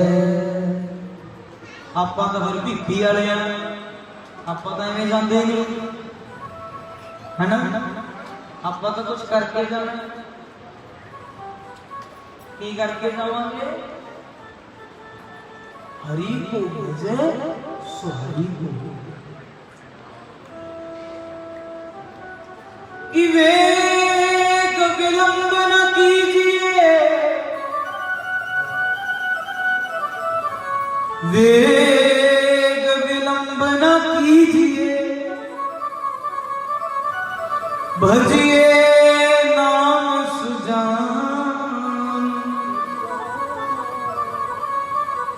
ਆਪਾਂ ਤਾਂ ਫਿਰ ਭੀਪੀ ਵਾਲੇ ਆ, ਆਪਾਂ ਤਾਂ ਐਵੇਂ ਜਾਂਦੇ ਨਹੀਂ ਹੈਨਾ, ਆਪਾਂ ਤਾਂ ਕੁਝ ਕਰਕੇ ਜਾਣਾ। ਕੀ ਕਰਕੇ ਜਾਵਾਂਗੇ? हरि को भजे सो हरि को कि वेग विलंब न कीजिए, वेग विलंब न कीजिए, भजिए नाम सुजान,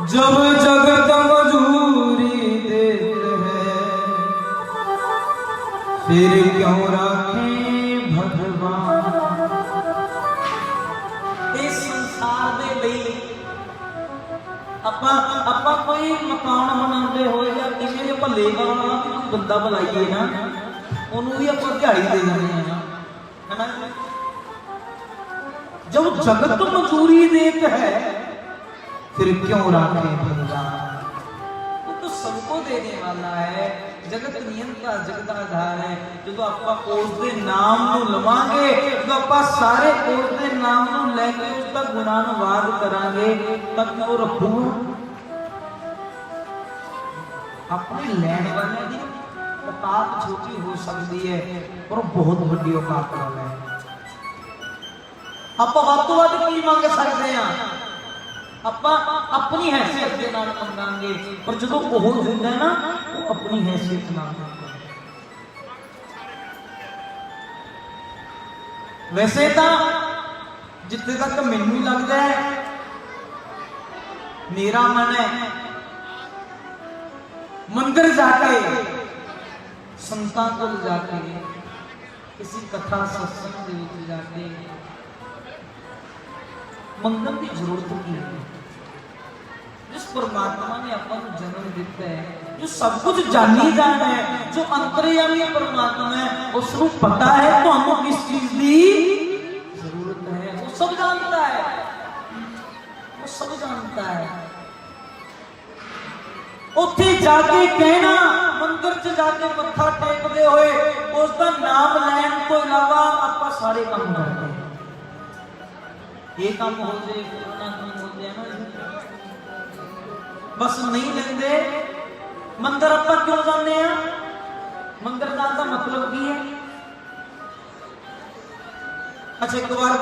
जब जगत मजूरी देते हैं फिर क्यों राखे भगवान। इस संसार दे लई ਆਪਾਂ ਕੋਈ ਮਕਾਨ ਬਣਾਉਂਦੇ ਹੋਏ ਜਾਂ ਕਿਸੇ ਦੇ ਭੱਲੇ ਵਾਲਾ ਬੰਦਾ ਬੁਲਾਈਏ ਨਾ, ਉਹਨੂੰ ਵੀ ਆਪਾਂ ਦਿਹਾੜੀ ਦੇ ਜਾਂਦੇ ਆ ਨਾ, ਹੈ ਨਾ। जब जगत मजूरी देत है फिर क्यों राखे भगवान। वो तो सबको देने वाला है, जगत नियंता जगत आधार है। जो आप उस दे नाम ਨੂੰ ਲਵਾਂਗੇ, ਜਦੋਂ ਆਪਾਂ ਸਾਰੇ ਉਸ ਦੇ ਨਾਮ ਨੂੰ ਲੈ ਕੇ ਉਸ ਦਾ ਗੁਣਾਨਵਾਦ ਕਰਾਂਗੇ ਤਾਂ ਉਹ ਰੱਖੂਗਾ। ਆਪਣੇ ਲੈਣ ਵਾਲਿਆਂ ਦੀ ਔਕਾਤ ਛੋਟੀ ਹੋ ਸਕਦੀ ਹੈ ਪਰ ਬਹੁਤ ਵੱਡੀ ਔਕਾਤ ਵਾਲਾ ਹੈ। ਆਪਾਂ ਵੱਧ ਤੋਂ ਵੱਧ ਕੀ ਮੰਗ ਸਕਦੇ ਆ, ਆਪਾਂ ਆਪਣੀ ਹੈਸੀਅਤ ਦੇ ਨਾਲ ਮੰਗਾਂਗੇ, ਪਰ ਜਦੋਂ ਉਹ ਦਿੰਦਾ ਨਾ ਉਹ ਆਪਣੀ ਹੈਸੀਅਤ ਨਾਲ ਮੰਗਦਾ। ਵੈਸੇ ਤਾਂ ਜਿੱਥੇ ਤੱਕ ਮੈਨੂੰ ਲੱਗਦਾ ਹੈ, ਮੇਰਾ ਮਨ ਹੈ ਮੰਦਿਰ ਜਾ ਕੇ, ਸੰਤਾਂ ਕੋਲ ਜਾ ਕੇ, ਕਿਸੇ ਕਥਾ ਸਤਸੰਗ ਦੇ ਵਿੱਚ ਜਾ ਕੇ मंगन की जरूरत की है। जिस परमात्मा ने अपन को जन्म दिता है, जो सब कुछ जानी जाना है, जो अंतर्यामी परमात्मा है, उसको पता है तो हमको किस चीज की जरूरत है, वो सब जानता है, वो सब जानता है। उत्थे जाके कहना, मंदिर च जाके मत्था टेकते हुए उसका नाम लैन तो इलावा आप सारे काम करते हैं। ये काम हो जाए, फलाना काम हो जाए ना, बस नहीं लेंगे। मंदिर आप क्यों जाते हैं? मंदिर जाने का मतलब की है? अच्छा एक बार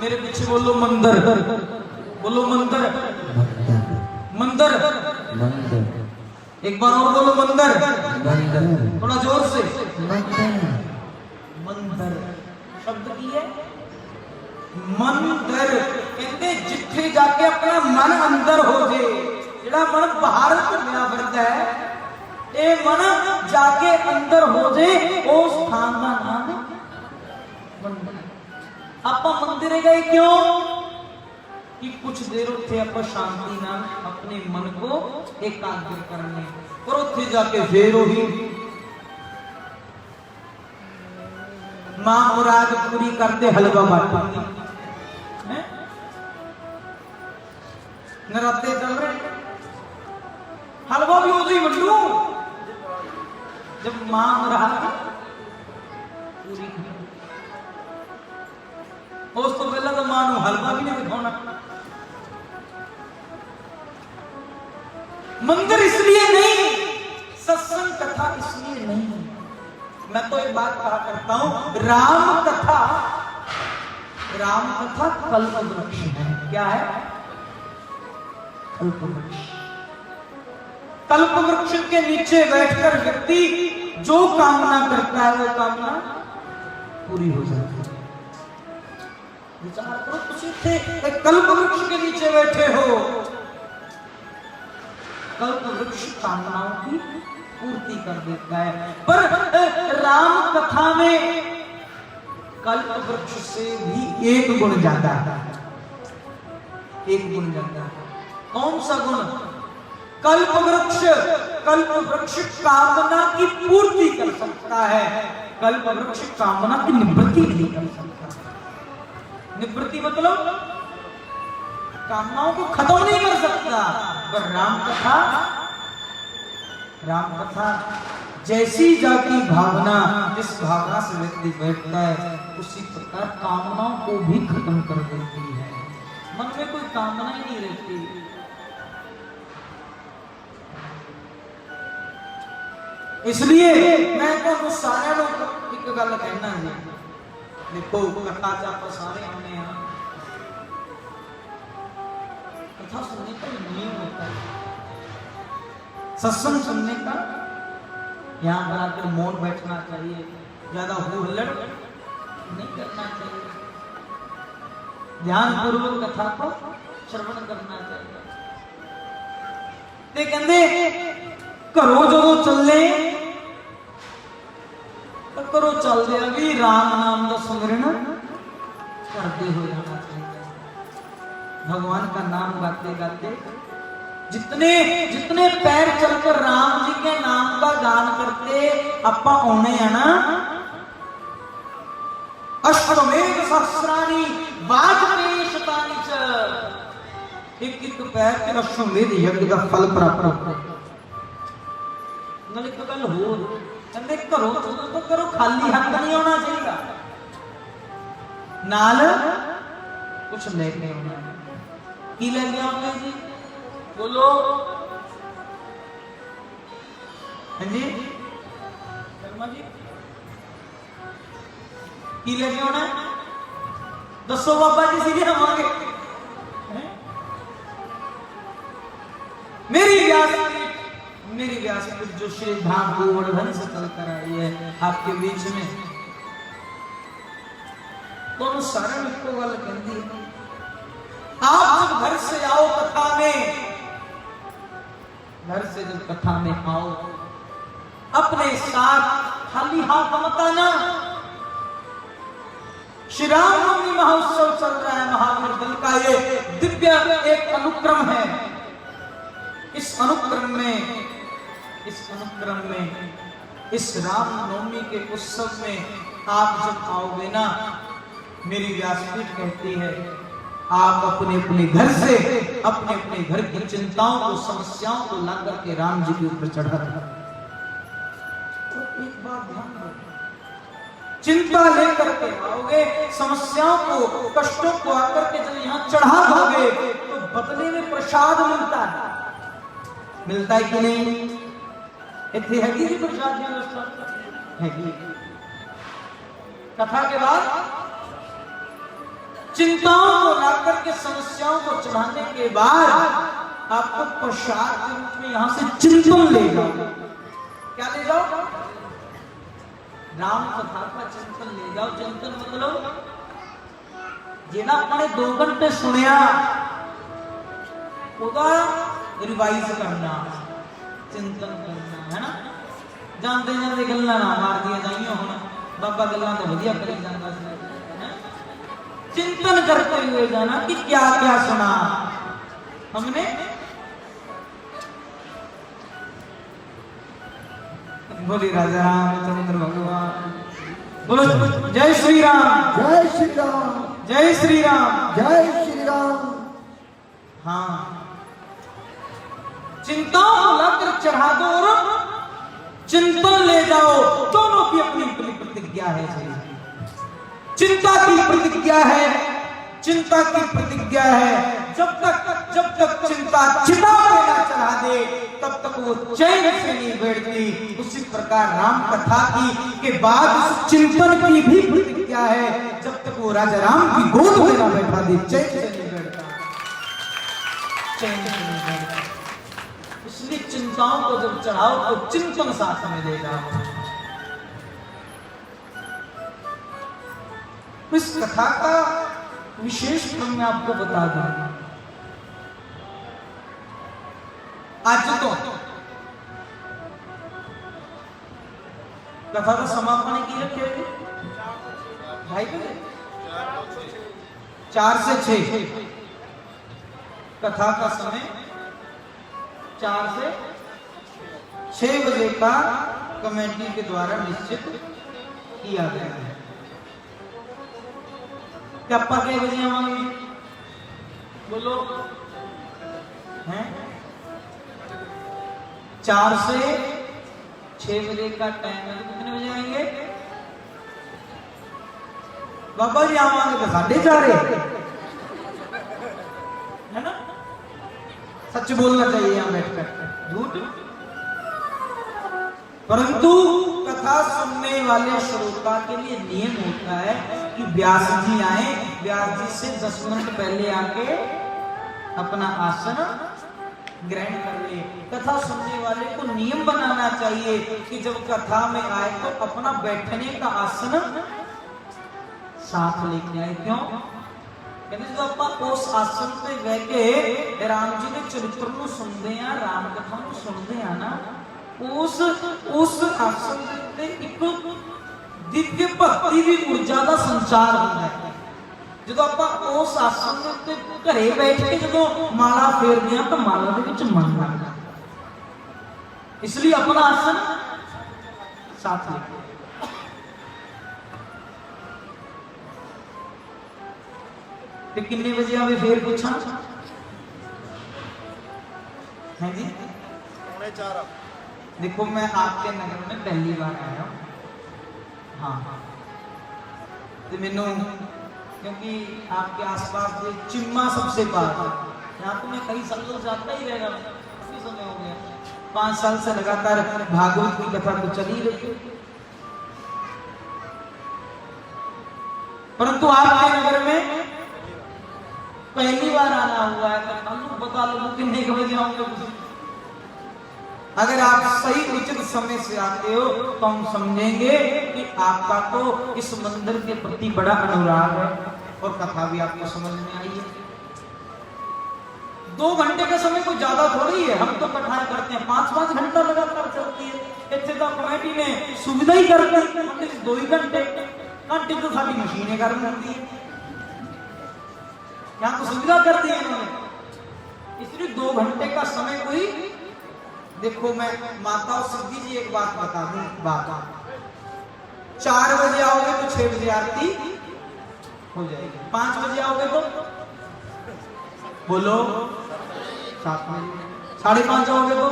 मेरे पीछे बोलो मंदिर, बोलो मंदिर, मंदिर, एक बार और बोलो मंदिर, थोड़ा जोर से। मंदिर शब्द की है मंदिर, कहते जिथे जाके अपना मन अंदर हो जाए, जेड़ा मन बाहर घूमया फिरदा है, ये मन जाके अंदर हो जाए, उस स्थान का नाम मंदिर। आप मंदिर गए क्यों? कि कुछ देर उत्थे आप शांति नाल अपने मन को एकाग्र करने, और उत्थे जाके फिर वही मां मुराद पूरी करते हलवा बाटी। नराते चल रहे, हलवा भी उदो ही वंडू जब मां मुराद पूरी। उस तो पहला तो मां नूं हलवा भी नहीं दिखाना। मंदिर इसलिए नहीं, सत्संग कथा इसलिए नहीं। मैं तो एक बात कहा करता हूं, राम कथा, राम कथा कल्प वृक्ष है। क्या है? कल्प वृक्ष। कल्प वृक्ष के नीचे बैठकर व्यक्ति जो कामना करता है वो कामना पूरी हो जाती है। विचार करो, तुम एक कल्प वृक्ष के नीचे बैठे हो, कल्प वृक्ष कामनाओं की पूर्ति कर देता है। पर राम कथा में कल्प वृक्ष से भी एक गुण ज्यादा है, एक गुण ज्यादा है। कौन सा गुण? कल्प वृक्ष कामना की पूर्ति कर सकता है, कल्प वृक्ष कामना की निवृत्ति नहीं कर सकता। निवृत्ति मतलब कामनाओं को खत्म नहीं कर सकता। पर राम कथा जैसी जाती भावना, जिस भावना से व्यक्ति बैठता है, उसी प्रकार कामनाओं को भी खत्म कर देती है। मन में कोई कामना ही नहीं रहती। इसलिए मैं तो सारे एक गल कहना जी, देखो कथा च आप सारे आने हैं, कथा सुनने का नियम होता है, सत्संग सुनने का यहाँ पर आकर मौन बैठना चाहिए, ज्यादा हो हल्लड़ नहीं करना चाहिए, ध्यान पूर्वक कथा को श्रवण करना चाहिए। ते कहंदे घरों जो चले करो चलते हैं भी राम नाम का सुमिरन करते हो जाना चाहिए। भगवान का नाम गाते गाते जितने जितने पैर चलकर राम जी के नाम का गान करते अपा आने हैं ना, अश्वमेध सहस्राणी वाजपेयी शतानि च, एक एक पैर के अश्वमेध यज्ञ का फल प्राप्त होता है। नाले एक गल होर कहंदे घरों तो करो खाली हाथ नहीं आना चाहिए, नाल कुछ लेके आना। की लेके आओगे जी, बोलो। हाँ जी शर्मा जी, की लेके आना है? दसो बाबा जी, सीधे आवांगे। मेरी व्यासपीठ जो श्री धाम गोवर्धन से चल कर आई है आपके बीच में, दोनों सारे को गल कहती है, आप जब घर से आओ कथा में, घर से जब कथा में आओ अपने साथ खाली हाथ मत आना। श्री रामनवमी महोत्सव चल रहा है, महावीर दल का ये दिव्य एक अनुक्रम है। इस अनुक्रम में इस रामनवमी के उत्सव में आप जब आओगे ना, मेरी व्यासपीठ कहती है आप अपने अपने घर से अपने अपने घर की चिंताओं को समस्याओं को ला करके राम जी के ऊपर चढ़ा था। तो एक बात ध्यान रखो, चिंता लेकर के आओगे, समस्याओं को कष्टों को आकर के जब यहाँ चढ़ा दोगे तो बदले में प्रसाद मिलता है। मिलता है कि नहीं? इतनी हैगी जी प्रसाद हैगी। कथा के बाद चिंताओं को लाकर के समस्याओं को चढ़ाने के बाद आपको प्रसाद के रूप में यहां से चिंतन ले जाओ। क्या ले जाओ? राम कथा का चिंतन ले जाओ। चिंतन मतलब जेना अपने 2 घंटे सुनिया ओदा रिवाइज करना, चिंतन करना है ना। जानते जानते गल्लां ना मार दिया जाइए, हुण बाबा गल्लां तो वधिया करी जांदा सी। चिंतन करते हुए जाना कि क्या क्या सुना हमने। बोली राजा रामचंद्र भगवान, बोलो जय श्री राम, जय श्री राम, जय श्री राम, जय श्री राम। हाँ, चिंताओं को लाकर चढ़ा दो और चिंतन ले जाओ। दोनों की अपनी अपनी प्रतिज्ञा है। चिंता की प्रतिज्ञा है, चिंता की प्रतिज्ञा है। जब तक चिंता चिता पे ना चढ़ा दे तब तक वो चैन से नहीं बैठती। उसी प्रकार राम कथा की के बाद उस चिंतन की भी प्रतिज्ञा है। जब तक वो राजा राम की गोद में ना बैठा दे चैन से नहीं बैठता, चैन से नहीं बैठता। इसलिए चिंताओं को जब चढ़ाओ तो चिंतन साथ में ले जाओ। इस कथा का विशेष क्रम मैं आपको बता दूं। आज तो कथा का समापन की रखे 4 से 6 कथा का समय 4 से 6 बजे का कमेटी के द्वारा निश्चित किया गया है। क्या आपका क्या बजे आवांगे? बोलो हैं? 4 से 6 बजे का टाइम है। तो कितने बजे आएंगे? बाबा जी आवांगे तो 4:30 है ना। सच बोलना चाहिए यहाँ बैठकर, झूठ। परंतु कथा सुनने वाले श्रोता के लिए नियम होता है कि व्यास जी आए, व्यास जी से 10 मिनट पहले आके अपना आसन ग्रहण कर ले। कथा सुनने वाले को नियम बनाना चाहिए कि जब कथा में आए तो अपना बैठने का आसन साथ लेके आए। क्यों? कहते जो आप उस आसन पे बैठ के राम जी के चरित्र को सुनते हैं, राम कथा को सुनते हैं ना, उस आसन पे एक दिव्य भक्ति ਦੀ ਊਰਜਾ ਦਾ ਸੰਚਾਰ ਹੁੰਦਾ ਹੈ। ਜਦੋਂ ਆਪਾਂ ਉਸ ਆਸਣ ਦੇ ਉੱਤੇ ਘਰੇ ਬੈਠ ਕੇ ਜਦੋਂ ਮਾਲਾ ਫੇਰਦੇ ਹਾਂ ਤਾਂ ਮਾਲਾ ਦੇ ਵਿੱਚ ਮਨ ਲੱਗਦਾ, ਇਸ ਲਈ ਆਪਣਾ ਆਸਣ ਸਾਥ ਲੈ। ਤੇ ਕਿੰਨੇ ਵਜੇ ਆਵੇ ਫੇਰ ਪੁੱਛਾਂ? हाँ जी, 4:45। देखो मैं आपके नगर में पहली बार आया हूँ। हाँ हाँ, तो मैनू क्योंकि आपके आसपास जो चिम्मा सबसे पास है, यहाँ तो मैं कई सालों से आता ही रहेगा, काफी समय हो गया, 5 साल से लगातार भागवत की कथा तो चली रही, परंतु आपके नगर में पहली बार आना हुआ है। तो बता लो कितने बजे आऊंगे। अगर आप सही उचित समय से आते हो तो हम समझेंगे कि आपका तो इस मंदिर के प्रति बड़ा अनुराग है और कथा भी आपको समझ में आई है। 2 घंटे का समय कोई ज्यादा थोड़ी है, हम तो कथाएं करते हैं 5-5 घंटा लगातार चलती है। इतने तो कमेटी ने सुविधा ही कर दी, 2 ही घंटे तो सारी मशीनें कर दी है, यहाँ तो सुविधा कर दी है इन्होंने, इसलिए 2 घंटे का समय कोई। देखो मैं माता और सिद्धि जी एक बात बता दूं, बात 4 बजे आओगे तो 6 बजे आरती हो जाएगी, 5 बजे आओगे तो बोलो 7 बजे, 5:30 आओगे तो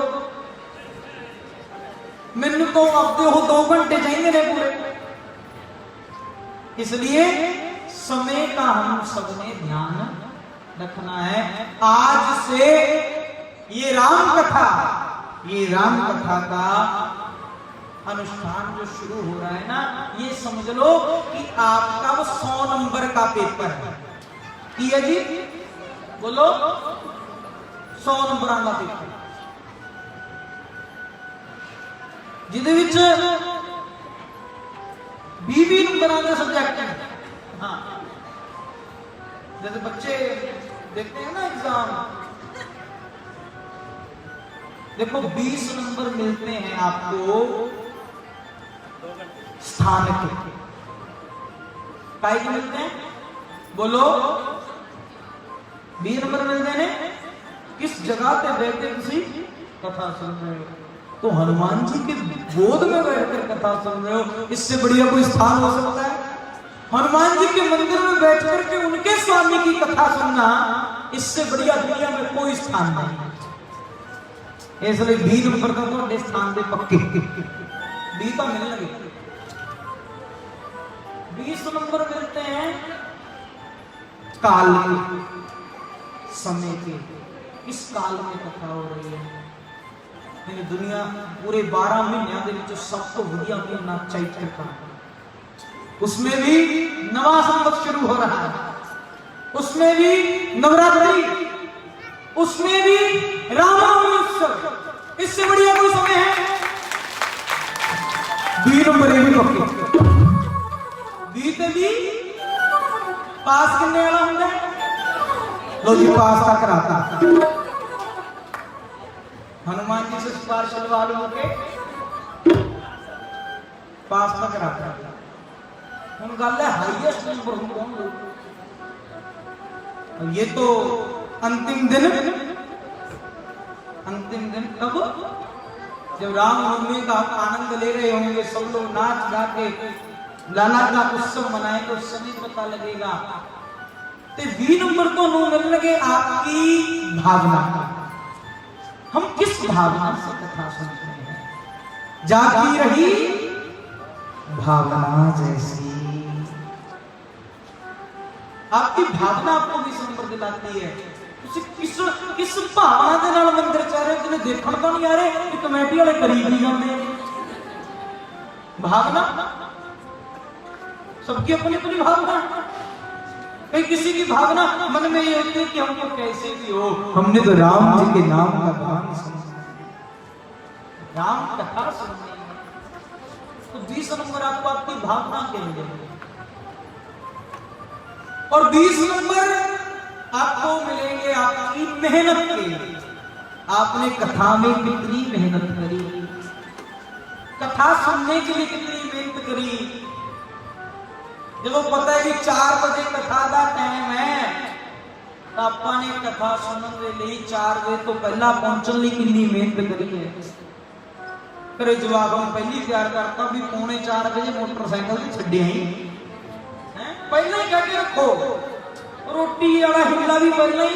मैंने तो अब हो 2 घंटे चाहिए रे पूरे। इसलिए समय का हम सबने ध्यान रखना है। आज से ये राम कथा का अनुष्ठान जो शुरू हो रहा है ना, ये समझ लो कि आपका वो 100 नंबर का पेपर है। की है जी, बोलो 100 नंबर का पेपर, जिदे विच 20 नंबर के सब्जेक्ट है। हाँ, जैसे बच्चे देखते हैं ना एग्जाम, देखो 20 नंबर मिलते हैं आपको स्थान के, काय के मिलते हैं बोलो, 20 नंबर मिलते हैं किस जगह पे बैठे किसी कथा सुन रहे हो, तो हनुमान जी के गोद में बैठकर कथा सुन रहे हो, इससे बढ़िया कोई स्थान हो सकता है? हनुमान जी के मंदिर में बैठकर के उनके स्वामी की कथा सुनना, इससे बढ़िया दुनिया में कोई स्थान नहीं। इसलिए 20 नंबर का तो स्थान दे पक्के 20 तो मिलने लगे। 20 नंबर मिलते हैं काल के, समय के, किस काल में कथा हो रही है। दुनिया पूरे 12 महीनों के सब तो वधिया महीना चैत्र का, उसमें भी नवा संवत शुरू हो रहा है, उसमें भी नवरात्रि, उसमें भी रामनवमी उत्सव, इससे बढ़िया कोई समय है? 20 नंबर भी पक्के 20 भी पास करने वाला होंगे, लो जी पास का कराता हनुमान जी से सिफारिश वालों होके पास का कराता। हम गल है हाईएस्ट नंबर कौन लोग, ये तो अंतिम दिन कब, जब रामनवमी का आनंद ले रहे होंगे सब लोग, नाच गा के लाला का उत्सव मनाए, तो उस समय पता लगेगा। तो 20 नंबर तो नो मिल लगे आपकी भावना, हम किस भावना से कथा सुनते हैं। जागी रही भावना जैसी, आपकी भावना आपको 20 नंबर दिलाती है। किस भावना के नाल मंदिर च रहे, जिन्हें देखने तो नहीं आ रहे कि कमेटी वाले करीब नहीं जाते। भावना सबकी अपनी अपनी भावना, कहीं किसी की भावना मन में ये होती है कि हमको कैसे भी हो, हमने तो राम जी के नाम का ध्यान सुना, राम कथा सुननी है। तो 20 नंबर आपको आपकी भावना के मिलेंगे, और 20 नंबर आपको मिलेंगे आपकी मेहनत के। आपने कथा में कितनी मेहनत करी, कथा सुनने के लिए कितनी मेहनत करी, जो पता है कि 4 बजे कथा का टाइम है, तो आपने कथा सुनने के लिए 4 बजे तो पहला पहुंचने लिए कितनी मेहनत करी है। फिर जवाब हम पहली तैयार करता भी 3:45 बजे मोटरसाइकिल से छड्डिया ही पहले ही कह के रखो। रोटी वाला हिला भी पहले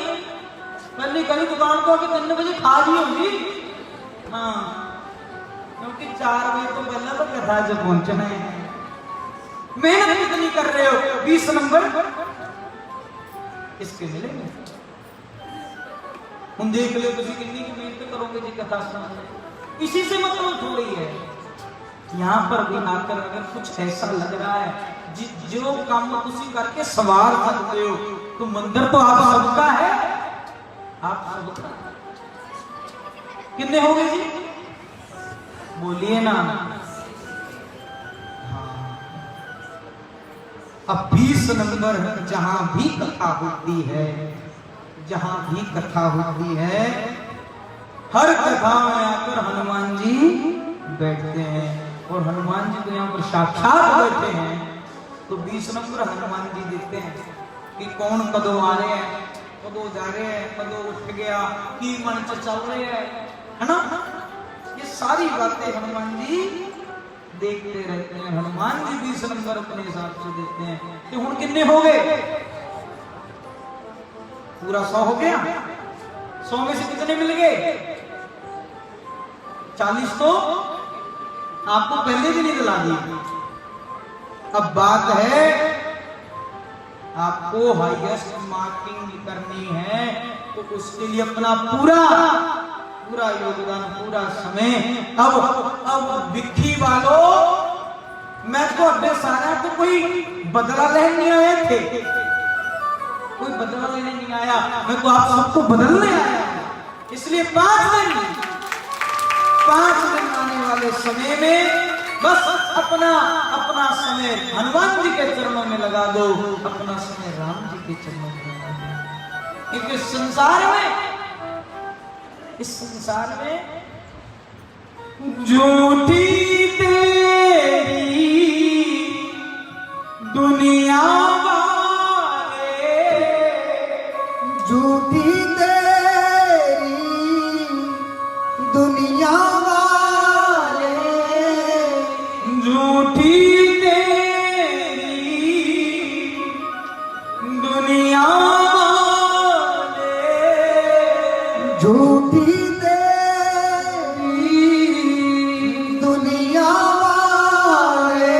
कभी दुकान को आके 3 बजे खा दी होगी। हाँ, क्योंकि 4 बजे तो पहले तो कथा से पहुंचना है। मेहनत कितनी कर रहे हो? 20 नंबर इसके मिलेंगे। हम देख लो तुम कितनी की मेहनत करोगे जी कथा सुनने। इसी से मतलब थोड़ी है। यहाँ पर भी आकर अगर कुछ ऐसा लग रहा है जो काम तुम करके सवार सकते हो, तो मंदिर तो आप सबका है, आप सबका। कितने हो गए जी? बोलिए ना। अब 20 नंबर जहां भी कथा होती है, जहां भी कथा होती है, हर कथा में आकर हनुमान जी बैठते हैं और हनुमान जी तो यहाँ पर साक्षात बैठे हैं। तो 20 नंबर हनुमान जी देखते हैं कि कौन कदों आ रहे हैं, कदों जा रहे हैं, कदों उठ गया, की मन से चल रहे हैं, है ना। ये सारी बातें हनुमान जी देखते रहते हैं। हनुमान जी 20 नंबर अपने हिसाब से देते हैं। तो हुण कितने हो गए? पूरा 100 हो गया। 100 में से कितने मिल गए? 40 तो आपको पहले भी नहीं दिला दी। अब बात है आपको हाईएस्ट मार्किंग करनी है, तो उसके लिए अपना पूरा योगदान, पूरा समय। अब विक्की वालों, मैं तो अड्डे सारा तो कोई बदला लेने नहीं आए थे, कोई बदला लेने नहीं आया, मैं तो आप सबको बदलने आया। इसलिए 5 दिन आने वाले समय में बस अपना समय हनुमान जी के चरणों में लगा दो, अपना समय राम जी के चरणों में लगा दो। क्योंकि इस संसार में झूठी तेरी दुनिया वाले, झूठी तेरी दुनिया वाले, झूठी तेरी दुनिया वाले, झूठी तेरी दुनिया वाले,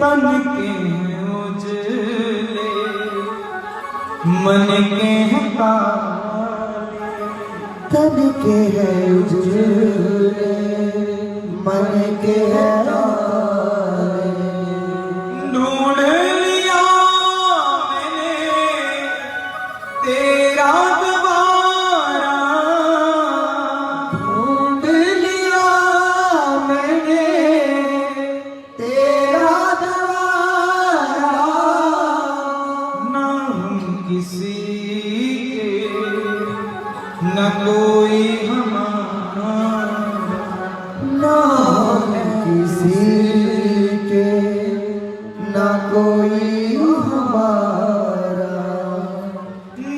तन के उजले मन के काले, तन के है उजले मन के है काले। ढूंढ लिया मैंने तेरा दोबारा, ढूंढ लिया मैंने तेरा द्वारा, ना हम किसी के न कोई हमारा, ना किसी के ना कोई हमारा।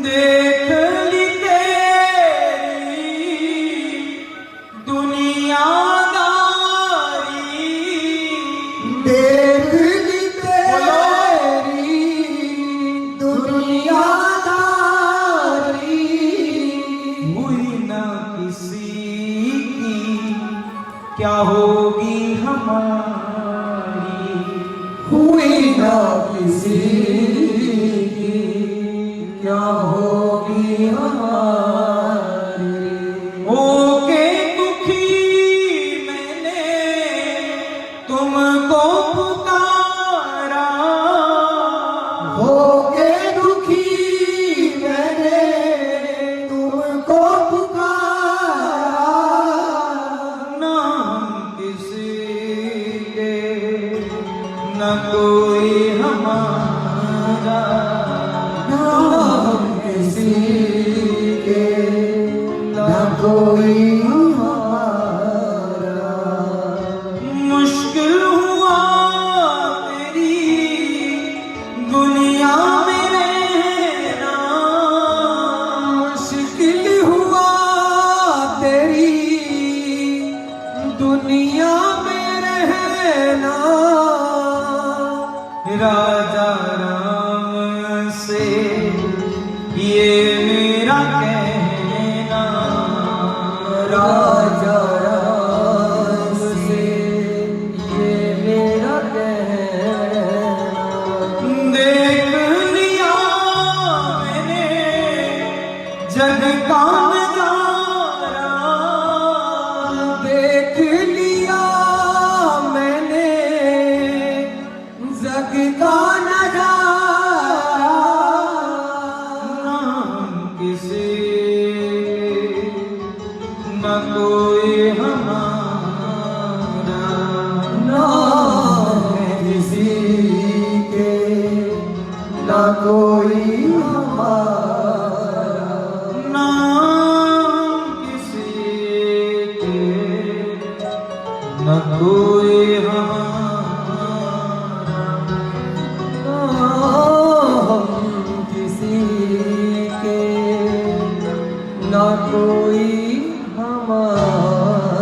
देख ली तेरी दुनियादारी, देख ली तेरी दुनियादारी, हुई ना किसी की क्या होगी हमारी, हुई ना किसी की क्या होगी हमारी। होके दुखी मैंने तुमको पुकारा, होके दुखी मैंने तुमको पुकारा, ना हम किसी के न कोई हमारा, ना हम किसी के ना कोई हमारा। मुश्किल हुआ तेरी राजा राम से ये मेरा कहना, राजा राम से ये मेरा कहना। देख लिया मैंने जग का नजारा, देख लिया मैंने जग का नजारा। नाम किसी न कोई हमारा, नाम किसी के ना कोई हमारा। नाम किसी के न कोई हमारा। हम किसी के ना कोई हमारा।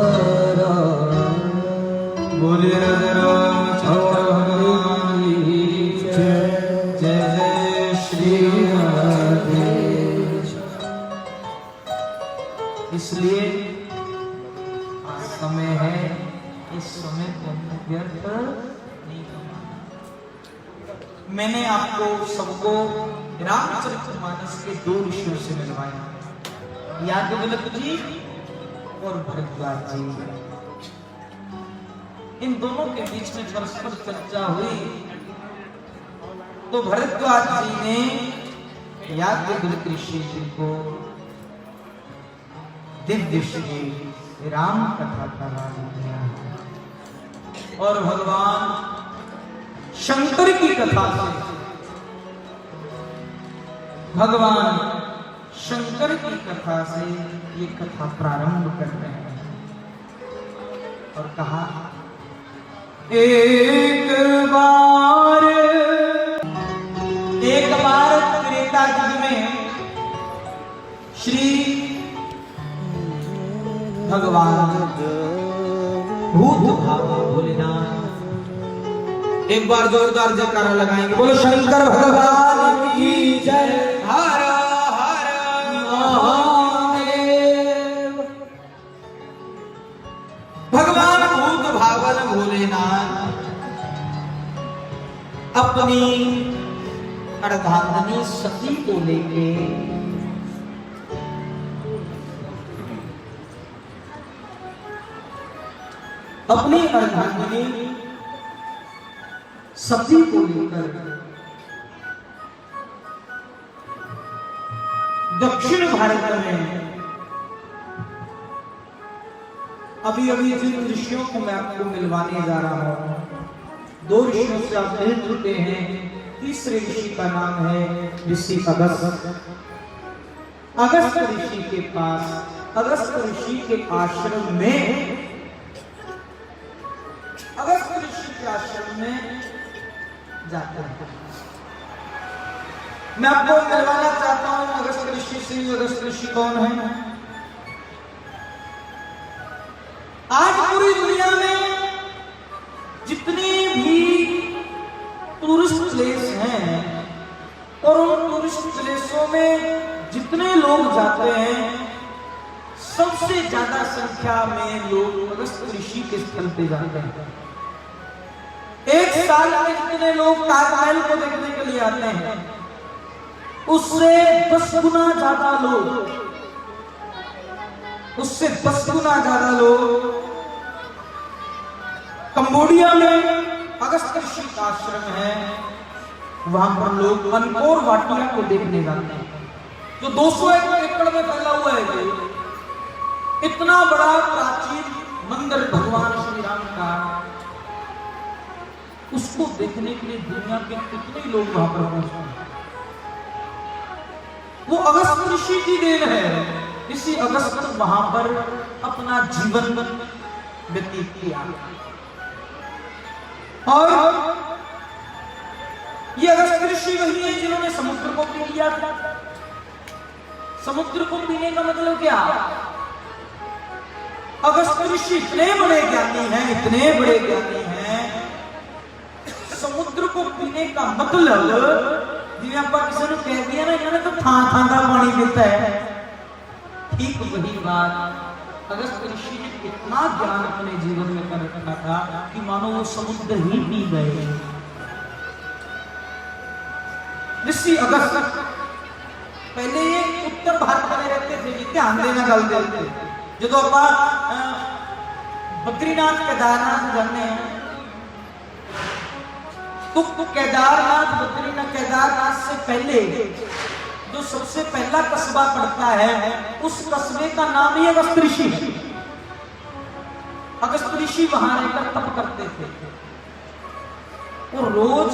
बोले राजा रामचंद्र भगवान की जय। जय जय श्री राधे। इसलिए आज समय है, इस समय को हमने व्यर्थ नहीं करना। मैंने आपको सबको रामचरितमानस के दो ऋषियों से मिलवाया, याज्ञवल्क्य जी और भरद्वाज जी। इन दोनों के बीच में परस्पर चर्चा हुई तो भरद्वाज जी ने याज्ञवल्क्य ऋषि जी को दिव्य श्री राम कथा का नाम दिया और भगवान शंकर की कथा से भगवान शंकर की कथा से ये कथा प्रारंभ करते हैं और कहा, एक बार त्रेता युग में श्री भगवान भूत भावा भोलेनाथ, एक बार जोरदार जयकारा लगाएंगे, बोलो शंकर भगवान की जय। हर हर महादेव। भगवान भूत भावन भोलेनाथ अपनी अर्धांगिनी सती को लेके अपनी अर्धांगिनी सती को लेकर दक्षिण भारत में अभी जिन ऋषियों को मैं आपको मिलवाने जा रहा हूं, दो ऋषियों से आप मिल चुके हैं। तीसरे ऋषि का नाम है ऋषि अगस्त। अगस्त ऋषि के पास, अगस्त ऋषि के आश्रम में, अगस्त ऋषि के आश्रम में जाता है। मैं आपको मिलवाना चाहता हूं अगस्त ऋषि से। अगस्त ऋषि कौन है? आज पूरी दुनिया में जितने भी टूरिस्ट प्लेस हैं और उन टूरिस्ट प्लेसों में जितने लोग जाते हैं, सबसे ज्यादा संख्या में लोग अगस्त ऋषि के स्थल पे जाते हैं। एक साल में जितने लोग ताजमहल को देखने के लिए आते हैं, उससे 10 गुना ज्यादा लोग, उससे 10 गुना ज्यादा लोग कंबोडिया में अगस्त ऋषि का आश्रम है, वहां पर लोग अनकोर वाटिया को देखने जाते हैं, जो 200 एकड़ में फैला हुआ है। इतना बड़ा प्राचीन मंदिर भगवान श्री राम का, उसको देखने के लिए दुनिया के कितने लोग वहां पर पहुंचते हैं। वो अगस्त ऋषि की देन है। इसी अगस्त वहां पर अपना जीवन व्यतीत किया और ये अगस्त ऋषि वही है जिन्होंने समुद्र को पी लिया था। समुद्र को पीने का मतलब क्या? अगस्त ऋषि इतने बड़े ज्ञानी हैं, इतने बड़े ज्ञानी हैं, समुद्र को पीने का मतलब जिवें आपां किसी नूं कह दिया ना इन्होंने तो थां थां का पानी पीता है, ठीक वही बात अगस्त ऋषि ने इतना ज्ञान अपने जीवन में कर रखा था कि मानो वो समुद्र ही पी गए। ऋषि अगस्त पहले ये उत्तर भारत में रहते थे जी, ध्यान देना गल दे जो आप बद्रीनाथ केदारनाथ जाने हैं तो केदारनाथ बद्रीनाथ केदारनाथ से पहले जो सबसे पहला कस्बा पड़ता है उस कस्बे का नाम ही अगस्त ऋषि है। अगस्त ऋषि वहां रहकर तप करते थे और रोज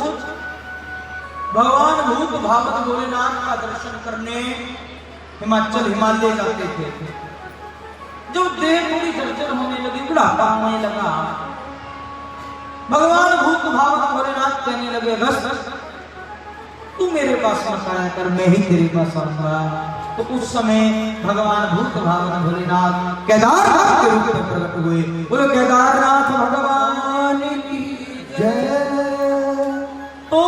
भगवान भूत भावत भोलेनाथ का दर्शन करने हिमाचल हिमालय जाते थे। जब देह पूरी जर्जर होने लगी, बुढ़ापा आने लगा, भगवान भूत भावत भोलेनाथ कहने लगे अगस्त तू मेरे पास मत आया कर, मैं ही तेरे पास आऊंगा। तो उस समय भगवान भूत भावन भोलेनाथ केदारनाथ के रूप में प्रकट हुए। बोलो केदारनाथ भगवान की जय। तो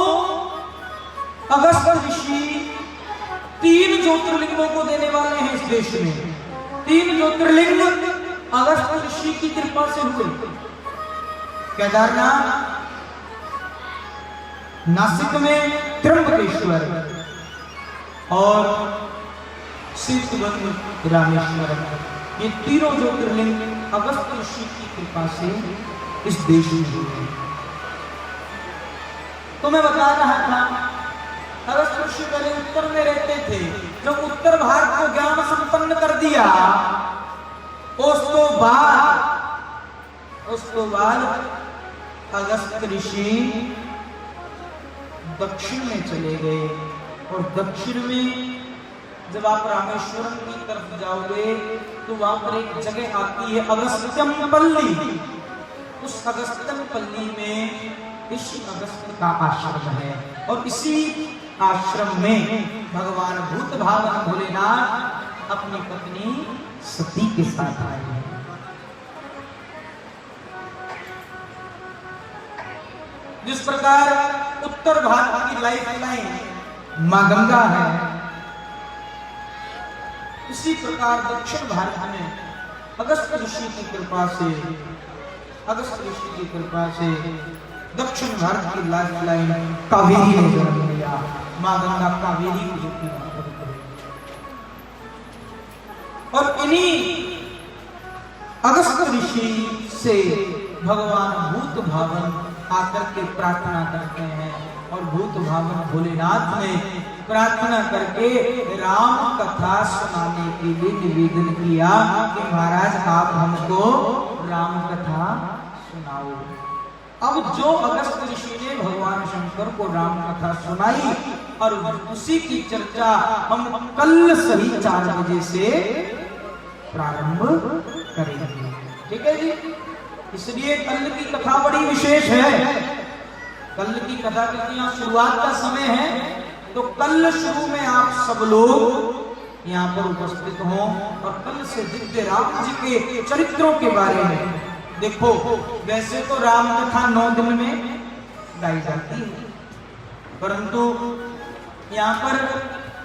अगस्त ऋषि 3 ज्योतिर्लिंगों को देने वाले हैं इस देश में। 3 ज्योतिर्लिंग अगस्त ऋषि की कृपा से हुए। केदारनाथ, नासिक में त्र्यंबकेश्वर और सिद्धवत रामेश्वर, ये तीनों ज्योतिर्लिंग अगस्त ऋषि की कृपा से इस देश में हुए। तो मैं बता रहा था अगस्त ऋषि पहले उत्तर में रहते थे। जब उत्तर भारत को ज्ञान संपन्न कर दिया उसको बाद अगस्त ऋषि दक्षिण में चले गए और दक्षिण में जब आप रामेश्वरम की तरफ जाओगे तो वहां पर एक जगह आती है अगस्त्यम पल्ली। उस अगस्त्यम पल्ली में इस अगस्त का आश्रम है और इसी आश्रम में भगवान भूत भावन भोलेनाथ अपनी पत्नी सती के साथ आए हैं। जिस प्रकार उत्तर भारत की लाइफ लाइन मां गंगा है, इसी प्रकार दक्षिण भारत में अगस्त ऋषि की कृपा से दक्षिण भारत की लाइफ लाइन कावेरी ने जन्म लिया। मां गंगा कावेरी को जो और इन्हीं अगस्त ऋषि से भगवान भूत भावन आकर के प्रार्थना करते हैं और भूत भावन भोलेनाथ ने प्रार्थना करके राम कथा सुनाने के लिए निवेदन किया कि महाराज आप हमको राम कथा सुनाओ। अब जो अगस्त ऋषि ने भगवान शंकर को राम कथा सुनाई और उसी की चर्चा हम कल सही 4 बजे से प्रारंभ करेंगे। ठीक है जी, इसलिए कल की कथा बड़ी विशेष है। कल की कथा की यहाँ शुरुआत का समय है तो कल शुरू में आप सब लोग यहाँ पर उपस्थित हों और कल से दिव्य राम जी के चरित्रों के बारे में देखो। वैसे तो राम कथा 9 दिन में गाई जाती है, परंतु यहाँ पर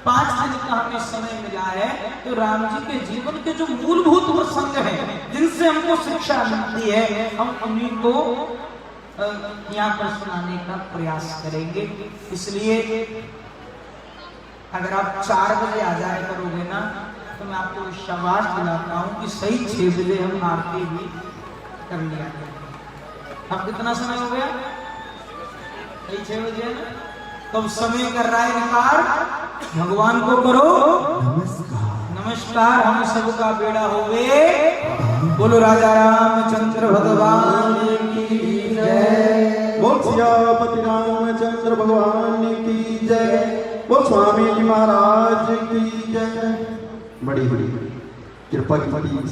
5 दिन का हमें समय मिला है तो राम जी के जीवन के जो मूलभूत प्रसंग हैं जिनसे हमको शिक्षा मिलती है हम उन्हीं को यहाँ पर सुनाने का प्रयास करेंगे। इसलिए अगर आप 4 बजे आ जाए करोगे ना तो मैं आपको विश्वास दिलाता हूँ कि सही 6 बजे हम आरती भी कर लिया। अब कितना समय हो गया? सही 6 बजे है ना? तो समय कर रहा है निकार भगवान को करो नमस्कार। हम सबका बेड़ा होवे। बोलो राजा रामचंद्र भगवान की जय। बोल सियापति रामचंद्र भगवान की जय। बोल स्वामी जी महाराज की जय। बड़ी बड़ी कृपा की स्वामी